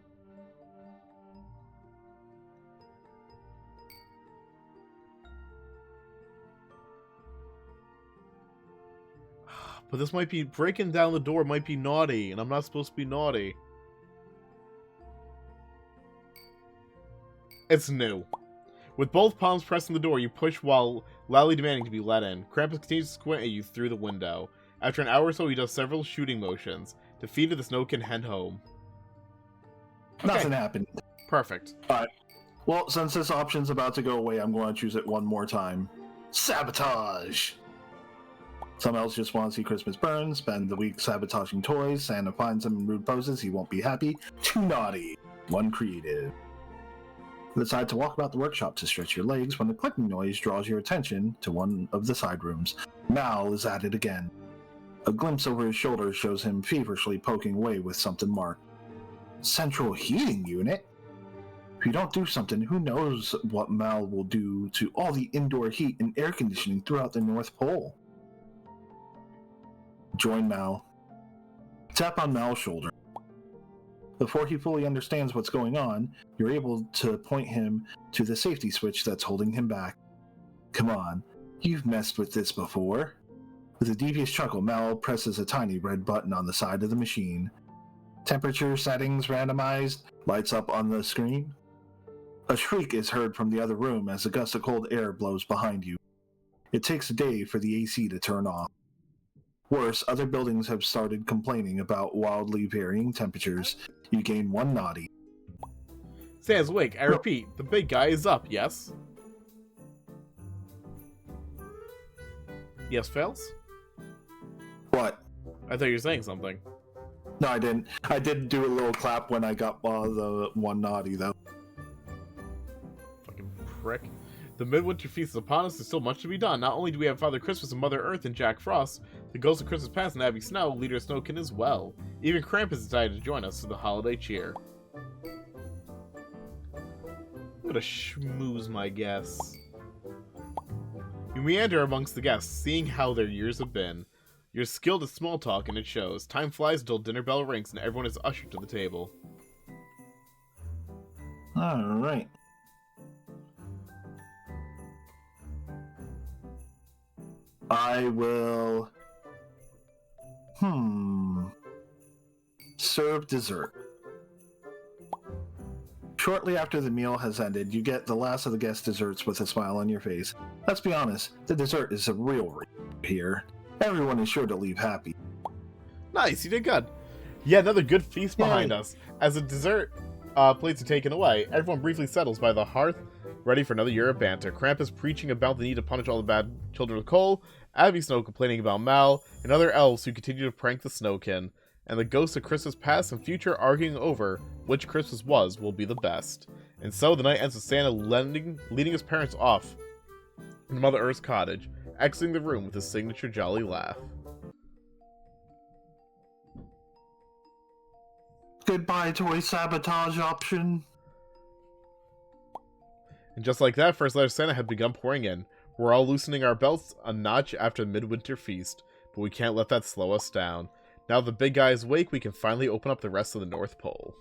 But this might be breaking down the door might be naughty, and I'm not supposed to be naughty. It's new. With both palms pressing the door, you push while loudly demanding to be let in. Krampus continues to squint at you through the window. After an hour or so, he does several shooting motions. Defeated, the snow can head home. Okay. Nothing happened. Perfect. Alright. Well, since this option's about to go away, I'm going to choose it one more time. Sabotage! Some else just want to see Christmas burn, spend the week sabotaging toys. Santa finds him in rude poses, he won't be happy. Too naughty. 1 creative. Decide to walk about the workshop to stretch your legs when the clicking noise draws your attention to one of the side rooms. Mal is at it again. A glimpse over his shoulder shows him feverishly poking away with something marked Central Heating Unit? If you don't do something, who knows what Mal will do to all the indoor heat and air conditioning throughout the North Pole. Join Mal. Tap on Mal's shoulder. Before he fully understands what's going on, you're able to point him to the safety switch that's holding him back. Come on, you've messed with this before. With a devious chuckle, Mal presses a tiny red button on the side of the machine. Temperature settings randomized, lights up on the screen. A shriek is heard from the other room as a gust of cold air blows behind you. It takes a day for the AC to turn off. Worse, other buildings have started complaining about wildly varying temperatures. You gain 1 naughty. Santa's awake. I repeat, the big guy is up, yes? Yes, Fails? What? I thought you were saying something. No, I didn't. I did do a little clap when I got the one naughty, though. Fucking prick. The Midwinter Feast is upon us. There's still much to be done. Not only do we have Father Christmas and Mother Earth and Jack Frost, the Ghost of Christmas Past and Abby Snow, leader of Snowkin as well. Even Krampus decided to join us for the holiday cheer. I'm gonna schmooze my guests. You meander amongst the guests, seeing how their years have been. You're skilled at small talk, and it shows. Time flies until dinner bell rings, and everyone is ushered to the table. Alright. I will... serve dessert. Shortly after the meal has ended, you get the last of the guest desserts with a smile on your face. Let's be honest, the dessert is a real here. Everyone is sure to leave happy. Nice, you did good. Yeah, another good feast behind us. As the dessert plates are taken away, everyone briefly settles by the hearth, ready for another year of banter. Krampus preaching about the need to punish all the bad children with coal, Abby Snow complaining about Mal, and other elves who continue to prank the Snowkin, and the ghosts of Christmas past and future arguing over which Christmas will be the best. And so the night ends with Santa leading his parents off in Mother Earth's cottage, exiting the room with his signature jolly laugh. Goodbye, toy sabotage option. And just like that, first letter Santa had begun pouring in. We're all loosening our belts a notch after the midwinter feast, but we can't let that slow us down. Now the big guy is awake, we can finally open up the rest of the North Pole.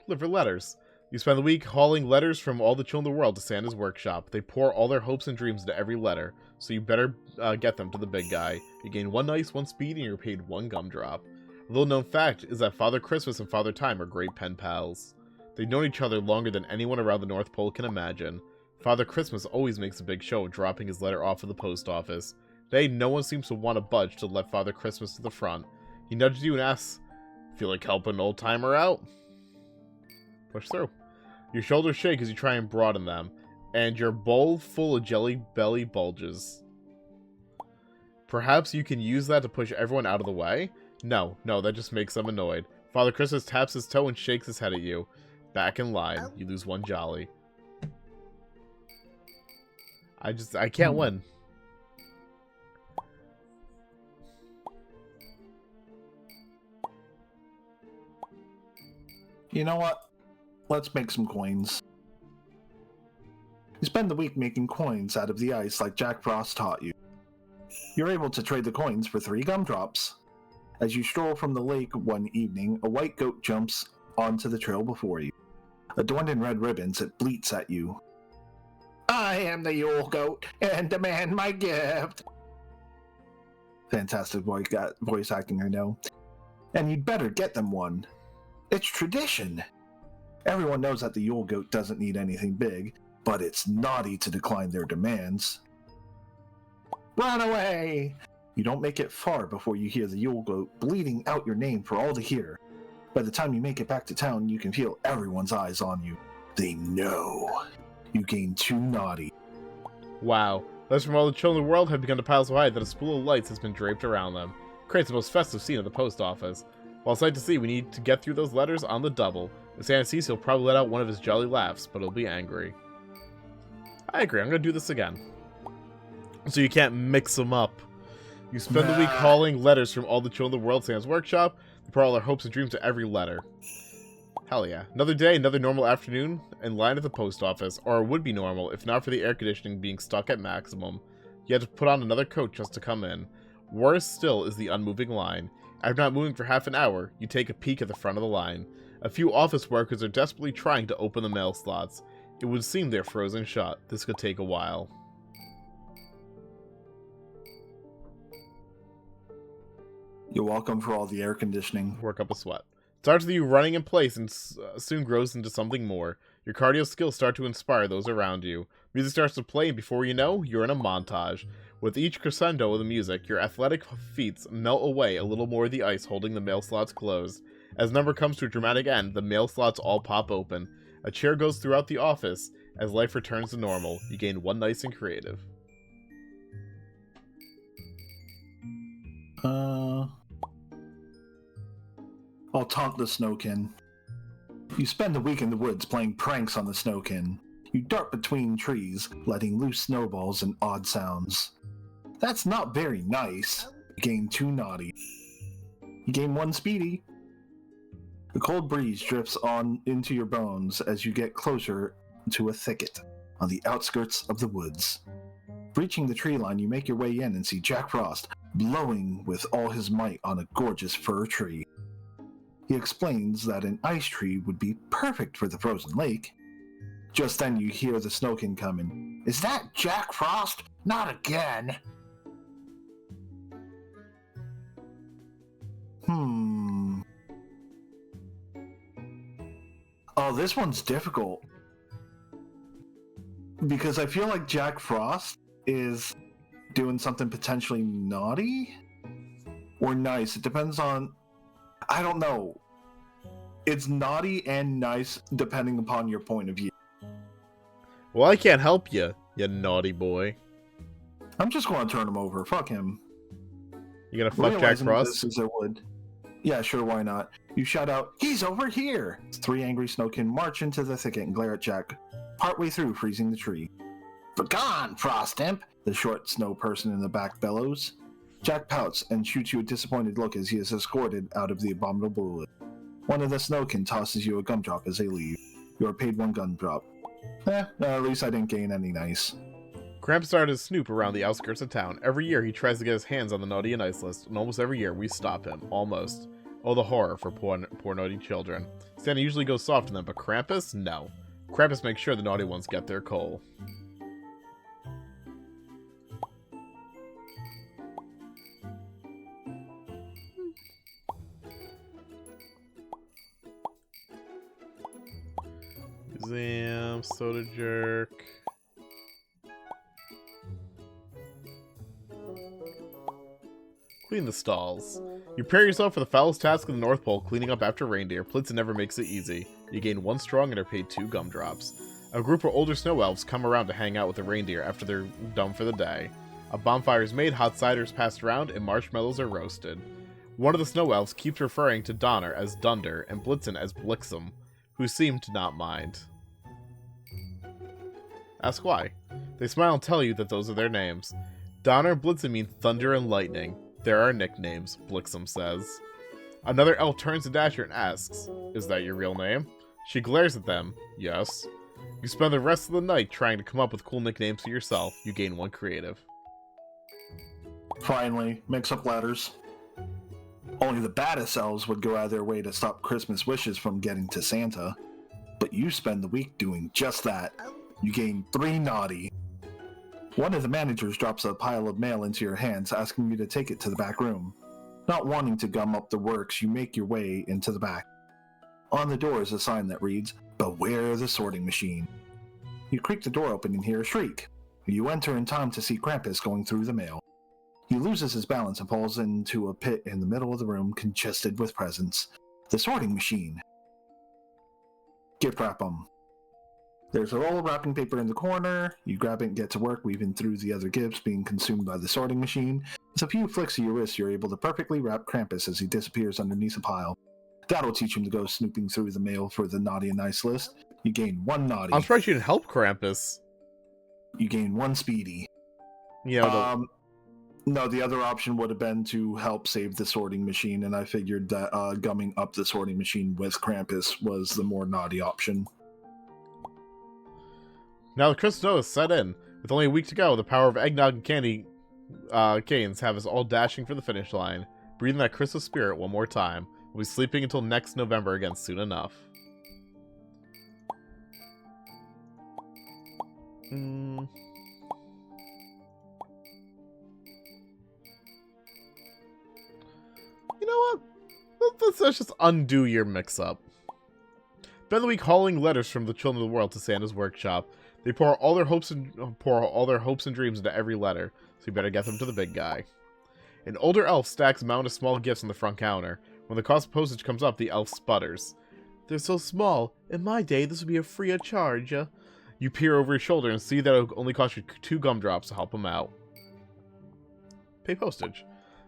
Deliver letters. You spend the week hauling letters from all the children in the world to Santa's workshop. They pour all their hopes and dreams into every letter, so you better get them to the big guy. You gain 1 ice, 1 speed, and you're paid 1 gumdrop. A little known fact is that Father Christmas and Father Time are great pen pals. They've known each other longer than anyone around the North Pole can imagine. Father Christmas always makes a big show of dropping his letter off at the post office. Today, no one seems to want to budge to let Father Christmas to the front. He nudges you and asks, "Feel like helping an old-timer out?" Push through. Your shoulders shake as you try and broaden them, and your bowl full of jelly belly bulges. Perhaps you can use that to push everyone out of the way? No, that just makes them annoyed. Father Christmas taps his toe and shakes his head at you. Back in line. You lose 1 jolly. I can't win. You know what? Let's make some coins. You spend the week making coins out of the ice like Jack Frost taught you. You're able to trade the coins for 3 gumdrops. As you stroll from the lake one evening, a white goat jumps onto the trail before you. Adorned in red ribbons, it bleats at you. I am the Yule Goat, and demand my gift. Fantastic voice acting, I know. And you'd better get them one. It's tradition. Everyone knows that the Yule Goat doesn't need anything big, but it's naughty to decline their demands. Run away! You don't make it far before you hear the Yule Goat bleating out your name for all to hear. By the time you make it back to town, you can feel everyone's eyes on you. They know. You gain 2 naughty. Wow. Letters from all the children in the world have begun to pile so high that a spool of lights has been draped around them. Creates the most festive scene at the post office. While it's nice to see, we need to get through those letters on the double. If Santa sees, he'll probably let out one of his jolly laughs, but he'll be angry. I agree, I'm gonna do this again. So you can't mix them up. You spend the week hauling letters from all the children in the world to Santa's workshop. They pour all their hopes and dreams to every letter. Hell yeah. Another day, another normal afternoon in line at the post office, or it would be normal if not for the air conditioning being stuck at maximum. You had to put on another coat just to come in. Worse still is the unmoving line. After not moving for half an hour, you take a peek at the front of the line. A few office workers are desperately trying to open the mail slots. It would seem they're frozen shut. This could take a while. You're welcome for all the air conditioning. Work up a sweat. Starts with you running in place and soon grows into something more. Your cardio skills start to inspire those around you. Music starts to play, and before you know, you're in a montage. With each crescendo of the music, your athletic feats melt away a little more of the ice holding the mail slots closed. As the number comes to a dramatic end, the mail slots all pop open. A cheer goes throughout the office. As life returns to normal, you gain one nice and creative. I'll taunt the Snowkin. You spend the week in the woods playing pranks on the Snowkin. You dart between trees, letting loose snowballs and odd sounds. That's not very nice. You gain 2 naughty. You gain 1 speedy. The cold breeze drifts on into your bones as you get closer to a thicket on the outskirts of the woods. Breaching the tree line, you make your way in and see Jack Frost blowing with all his might on a gorgeous fir tree. He explains that an ice tree would be perfect for the frozen lake. Just then you hear the Snowkin coming. Is that Jack Frost? Not again! Oh, this one's difficult. Because I feel like Jack Frost is doing something potentially naughty? Or nice. It depends on... I don't know. It's naughty and nice depending upon your point of view. Well, I can't help you, you naughty boy. I'm just going to turn him over. Fuck him. You gonna fuck Jack Frost? This is a wood. Yeah, sure, why not? You shout out, he's over here! 3 angry Snowkin march into the thicket and glare at Jack, partway through freezing the tree. Begone, Frost Imp! The short snow person in the back bellows. Jack pouts and shoots you a disappointed look as he is escorted out of the abominable wood. One of the Snowkin tosses you a gumdrop as they leave. You are paid 1 gumdrop. At least I didn't gain any nice. Krampus started to snoop around the outskirts of town. Every year he tries to get his hands on the naughty and nice list, and almost every year we stop him. Almost. Oh, the horror for poor naughty children. Santa usually goes soft on them, but Krampus? No. Krampus makes sure the naughty ones get their coal. Museum, soda jerk. Clean the stalls. You prepare yourself for the foulest task of the North Pole, cleaning up after reindeer. Blitzen never makes it easy. You gain 1 strong and are paid 2 gumdrops. A group of older snow elves come around to hang out with the reindeer after they're done for the day. A bonfire is made, hot ciders passed around, and marshmallows are roasted. One of the snow elves keeps referring to Donner as Dunder and Blitzen as Blixum, who seem to not mind. Ask why. They smile and tell you that those are their names. Donner and Blitzen mean thunder and lightning. There are nicknames, Blixum says. Another elf turns to Dasher and asks, "Is that your real name?" She glares at them. Yes. You spend the rest of the night trying to come up with cool nicknames for yourself. You gain 1 creative. Finally, mix up letters. Only the baddest elves would go out of their way to stop Christmas wishes from getting to Santa. But you spend the week doing just that. You gain 3 naughty. One of the managers drops a pile of mail into your hands, asking you to take it to the back room. Not wanting to gum up the works, you make your way into the back. On the door is a sign that reads, "Beware the sorting machine." You creak the door open and hear a shriek. You enter in time to see Krampus going through the mail. He loses his balance and falls into a pit in the middle of the room, congested with presents. The sorting machine. Gift wrap 'em. There's a roll of wrapping paper in the corner. You grab it and get to work, weaving through the other gifts being consumed by the sorting machine. With a few flicks of your wrist, you're able to perfectly wrap Krampus as he disappears underneath a pile. That'll teach him to go snooping through the mail for the naughty and nice list. You gain 1 naughty. I'm surprised you didn't help Krampus. You gain 1 speedy. Yeah. No, the other option would have been to help save the sorting machine, and I figured that gumming up the sorting machine with Krampus was the more naughty option. Now the Christmas snow is set in. With only a week to go, the power of eggnog and candy canes have us all dashing for the finish line. Breathing that Christmas spirit one more time. We'll be sleeping until next November again soon enough. You know what? Let's just undo your mix-up. Spend the week hauling letters from the children of the world to Santa's workshop. They pour all their hopes and dreams into every letter, so you better get them to the big guy. An older elf stacks a mound of small gifts on the front counter. When the cost of postage comes up, the elf sputters. They're so small. In my day, this would be a free of charge. You peer over his shoulder and see that it'll only cost you 2 gumdrops to help him out. Pay postage.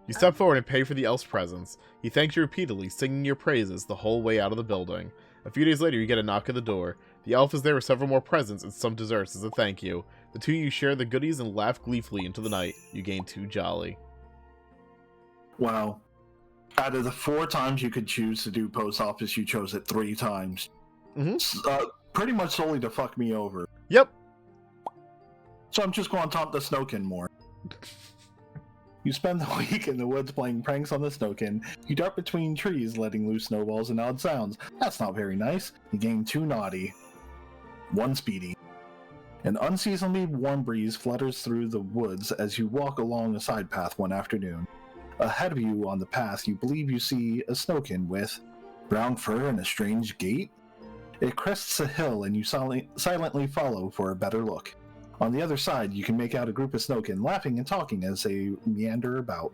You step forward and pay for the elf's presents. He thanks you repeatedly, singing your praises the whole way out of the building. A few days later, you get a knock at the door. The elf is there with several more presents and some desserts as a thank you. The two of you share the goodies and laugh gleefully into the night. You gain 2 jolly. Wow. Out of the 4 times you could choose to do post office, you chose it 3 times. Pretty much solely to fuck me over. Yep. So I'm just going to taunt the Snowkin more. You spend the week in the woods playing pranks on the Snowkin. You dart between trees, letting loose snowballs and odd sounds. That's not very nice. You gain 2 naughty. 1 speedy. An unseasonably warm breeze flutters through the woods as you walk along a side path one afternoon. Ahead of you on the path, you believe you see a Snowkin with brown fur and a strange gait. It crests a hill and you silently follow for a better look. On the other side, you can make out a group of Snowkin laughing and talking as they meander about.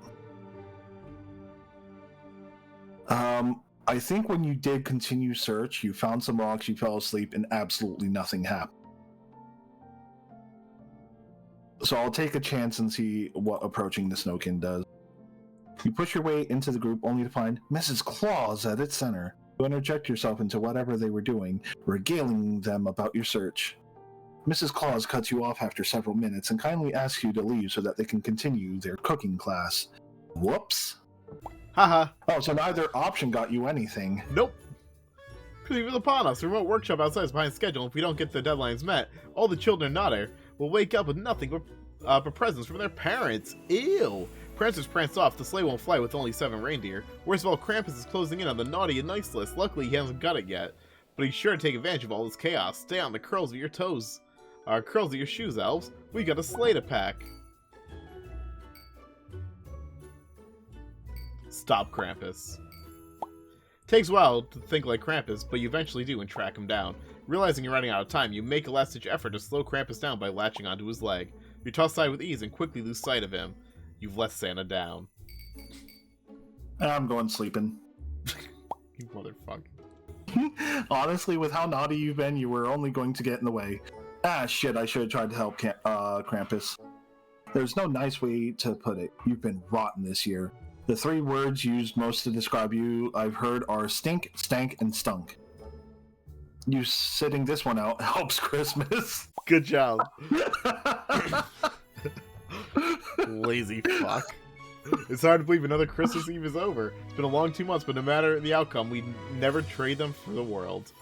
I think when you did continue search, you found some rocks, you fell asleep, and absolutely nothing happened. So I'll take a chance and see what approaching the Snowkin does. You push your way into the group only to find Mrs. Claus at its center. You interject yourself into whatever they were doing, regaling them about your search. Mrs. Claus cuts you off after several minutes and kindly asks you to leave so that they can continue their cooking class. Whoops. Haha. Oh, so neither option got you anything. Nope. Leave it upon us. The remote workshop outside is behind schedule. If we don't get the deadlines met, all the children not here will wake up with nothing but presents from their parents. Ew. Prancers pranced off. The sleigh won't fly with only 7 reindeer. Worst of all, Krampus is closing in on the naughty and nice list. Luckily, he hasn't got it yet. But he's sure to take advantage of all this chaos. Stay on the curls of your toes. Curls of your shoes, elves. We got a sleigh to pack. Stop Krampus. Takes a while to think like Krampus, but you eventually do and track him down. Realizing you're running out of time, you make a last-ditch effort to slow Krampus down by latching onto his leg. You toss aside with ease and quickly lose sight of him. You've let Santa down. I'm going sleeping. You motherfucker. Honestly, with how naughty you've been, you were only going to get in the way. Ah, shit, I should have tried to help Krampus. There's no nice way to put it. You've been rotten this year. The 3 words used most to describe you I've heard are stink, stank, and stunk. You sitting this one out helps Christmas. Good job. Lazy fuck. It's hard to believe another Christmas Eve is over. It's been a long 2 months, but no matter the outcome, we never trade them for the world.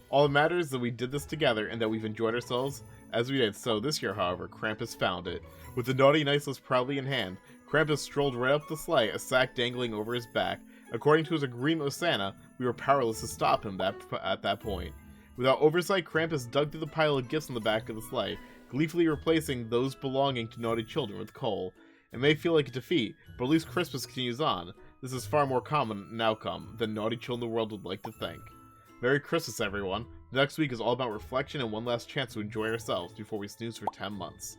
All that matters is that we did this together and that we've enjoyed ourselves as we did. So this year, however, Krampus found it. With the naughty nice list proudly in hand, Krampus strolled right up the sleigh, a sack dangling over his back. According to his agreement with Santa, we were powerless to stop him at that point. Without oversight, Krampus dug through the pile of gifts on the back of the sleigh, gleefully replacing those belonging to naughty children with coal. It may feel like a defeat, but at least Christmas continues on. This is far more common an outcome than naughty children in the world would like to think. Merry Christmas, everyone. The next week is all about reflection and one last chance to enjoy ourselves before we snooze for 10 months.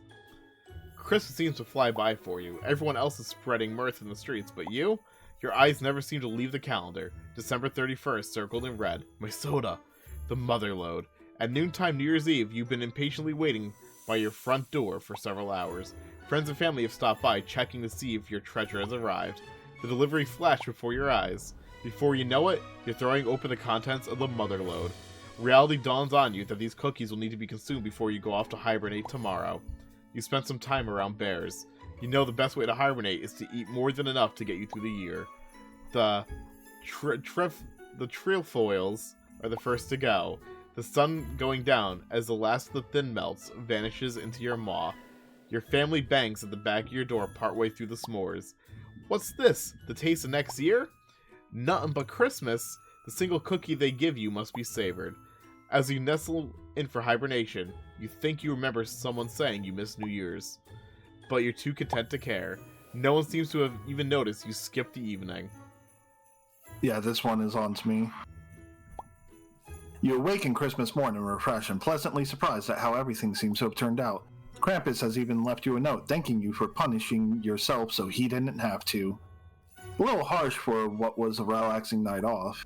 Christmas seems to fly by for you. Everyone else is spreading mirth in the streets, but you? Your eyes never seem to leave the calendar. December 31st, circled in red. My soda. The motherlode. At noontime New Year's Eve, you've been impatiently waiting by your front door for several hours. Friends and family have stopped by, checking to see if your treasure has arrived. The delivery flashed before your eyes. Before you know it, you're throwing open the contents of the motherlode. Reality dawns on you that these cookies will need to be consumed before you go off to hibernate tomorrow. You spent some time around bears. You know the best way to hibernate is to eat more than enough to get you through the year. The trefoils are the first to go. The sun going down as the last of the thin melts vanishes into your maw. Your family bangs at the back of your door partway through the s'mores. What's this? The taste of next year? Nothing but Christmas. The single cookie they give you must be savored. As you nestle in for hibernation, you think you remember someone saying you missed New Year's. But you're too content to care. No one seems to have even noticed you skipped the evening. Yeah, this one is on to me. You awaken Christmas morning refreshed and pleasantly surprised at how everything seems to have turned out. Krampus has even left you a note thanking you for punishing yourself so he didn't have to. A little harsh for what was a relaxing night off.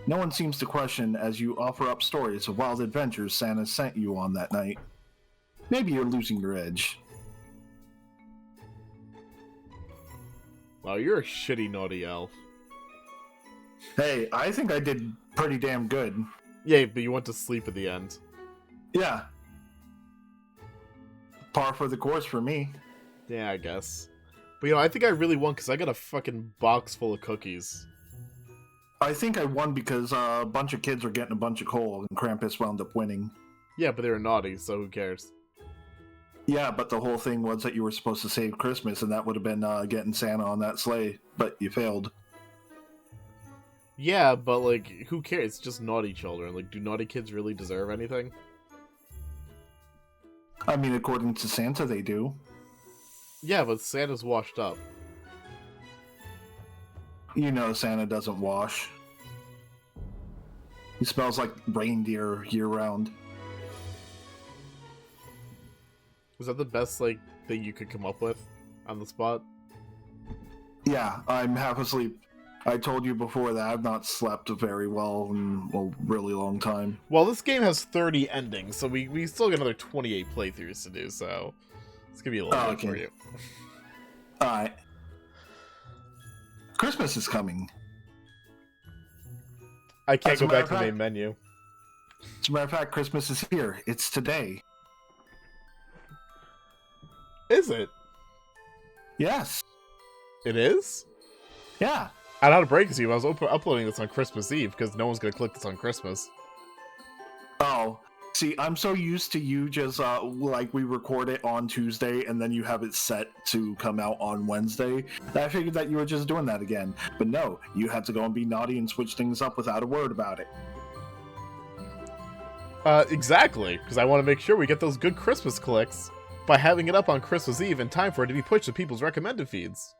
No one seems to question as you offer up stories of wild adventures Santa sent you on that night. Maybe you're losing your edge. Wow, you're a shitty naughty elf. Hey, I think I did pretty damn good. Yeah, but you went to sleep at the end. Yeah. Par for the course for me. Yeah, I guess. But I think I really won because I got a fucking box full of cookies. I think I won because a bunch of kids were getting a bunch of coal and Krampus wound up winning. Yeah, but they were naughty, so who cares? Yeah, but the whole thing was that you were supposed to save Christmas, and that would have been getting Santa on that sleigh, but you failed. Yeah, but, like, who cares? It's just naughty children. Like, do naughty kids really deserve anything? I mean, according to Santa, they do. Yeah, but Santa's washed up. You know Santa doesn't wash. He smells like reindeer year-round. Was that the best, like, thing you could come up with on the spot? Yeah, I'm half asleep. I told you before that I've not slept very well in a really long time. Well, this game has 30 endings, so we still got another 28 playthroughs to do, so it's gonna be a little bit for you. Alright. Christmas is coming. I can't go back to the main menu. As a matter of fact, Christmas is here. It's today. Is it? Yes. It is? Yeah. I had to break this to you. I was uploading this on Christmas Eve because no one's gonna click this on Christmas. Oh, see, I'm so used to you just like we record it on Tuesday and then you have it set to come out on Wednesday. That I figured that you were just doing that again, but no, you had to go and be naughty and switch things up without a word about it. Exactly, because I want to make sure we get those good Christmas clicks by having it up on Christmas Eve in time for it to be pushed to people's recommended feeds.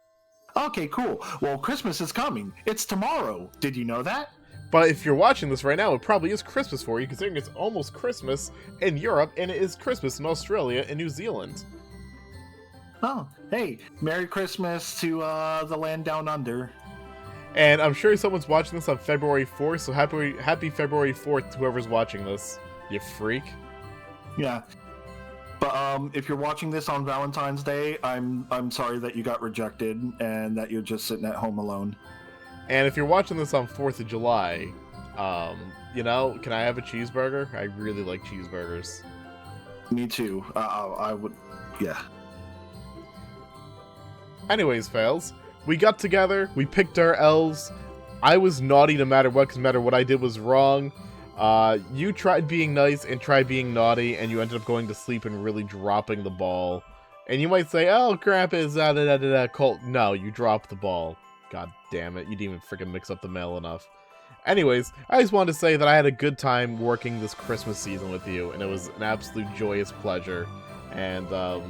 Okay, cool. Well, Christmas is coming. It's tomorrow. Did you know that? But if you're watching this right now, it probably is Christmas for you, considering it's almost Christmas in Europe, and it is Christmas in Australia and New Zealand. Oh, hey, Merry Christmas to the land down under. And I'm sure someone's watching this on February 4th, so happy February 4th to whoever's watching this, you freak. Yeah. But if you're watching this on Valentine's Day, I'm sorry that you got rejected and that you're just sitting at home alone. And if you're watching this on 4th of July, can I have a cheeseburger? I really like cheeseburgers. Me too. I would, yeah. Anyways, fails. We got together, we picked our elves. I was naughty no matter what, because no matter what I did was wrong. You tried being nice and tried being naughty, and you ended up going to sleep and really dropping the ball. And you might say, oh, crap, is Colt. No, you dropped the ball. God damn it, you didn't even freaking mix up the mail enough. Anyways, I just wanted to say that I had a good time working this Christmas season with you, and it was an absolute joyous pleasure. And, it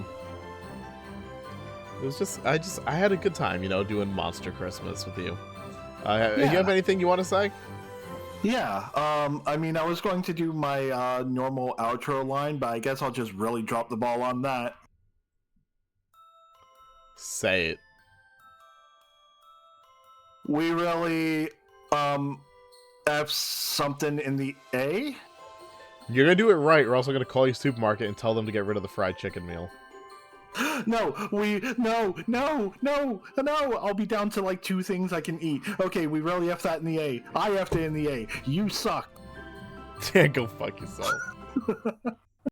was just, I had a good time, doing Monster Christmas with you. Yeah. You have anything you want to say? Yeah, I mean, I was going to do my normal outro line, but I guess I'll just really drop the ball on that. Say it. We really, F something in the A? You're gonna do it right, or else I'm gonna call you supermarket and tell them to get rid of the fried chicken meal. No, I'll be down to like 2 things I can eat. Okay, we really F that in the A. I F'd it in the A. You suck. Yeah, go fuck yourself.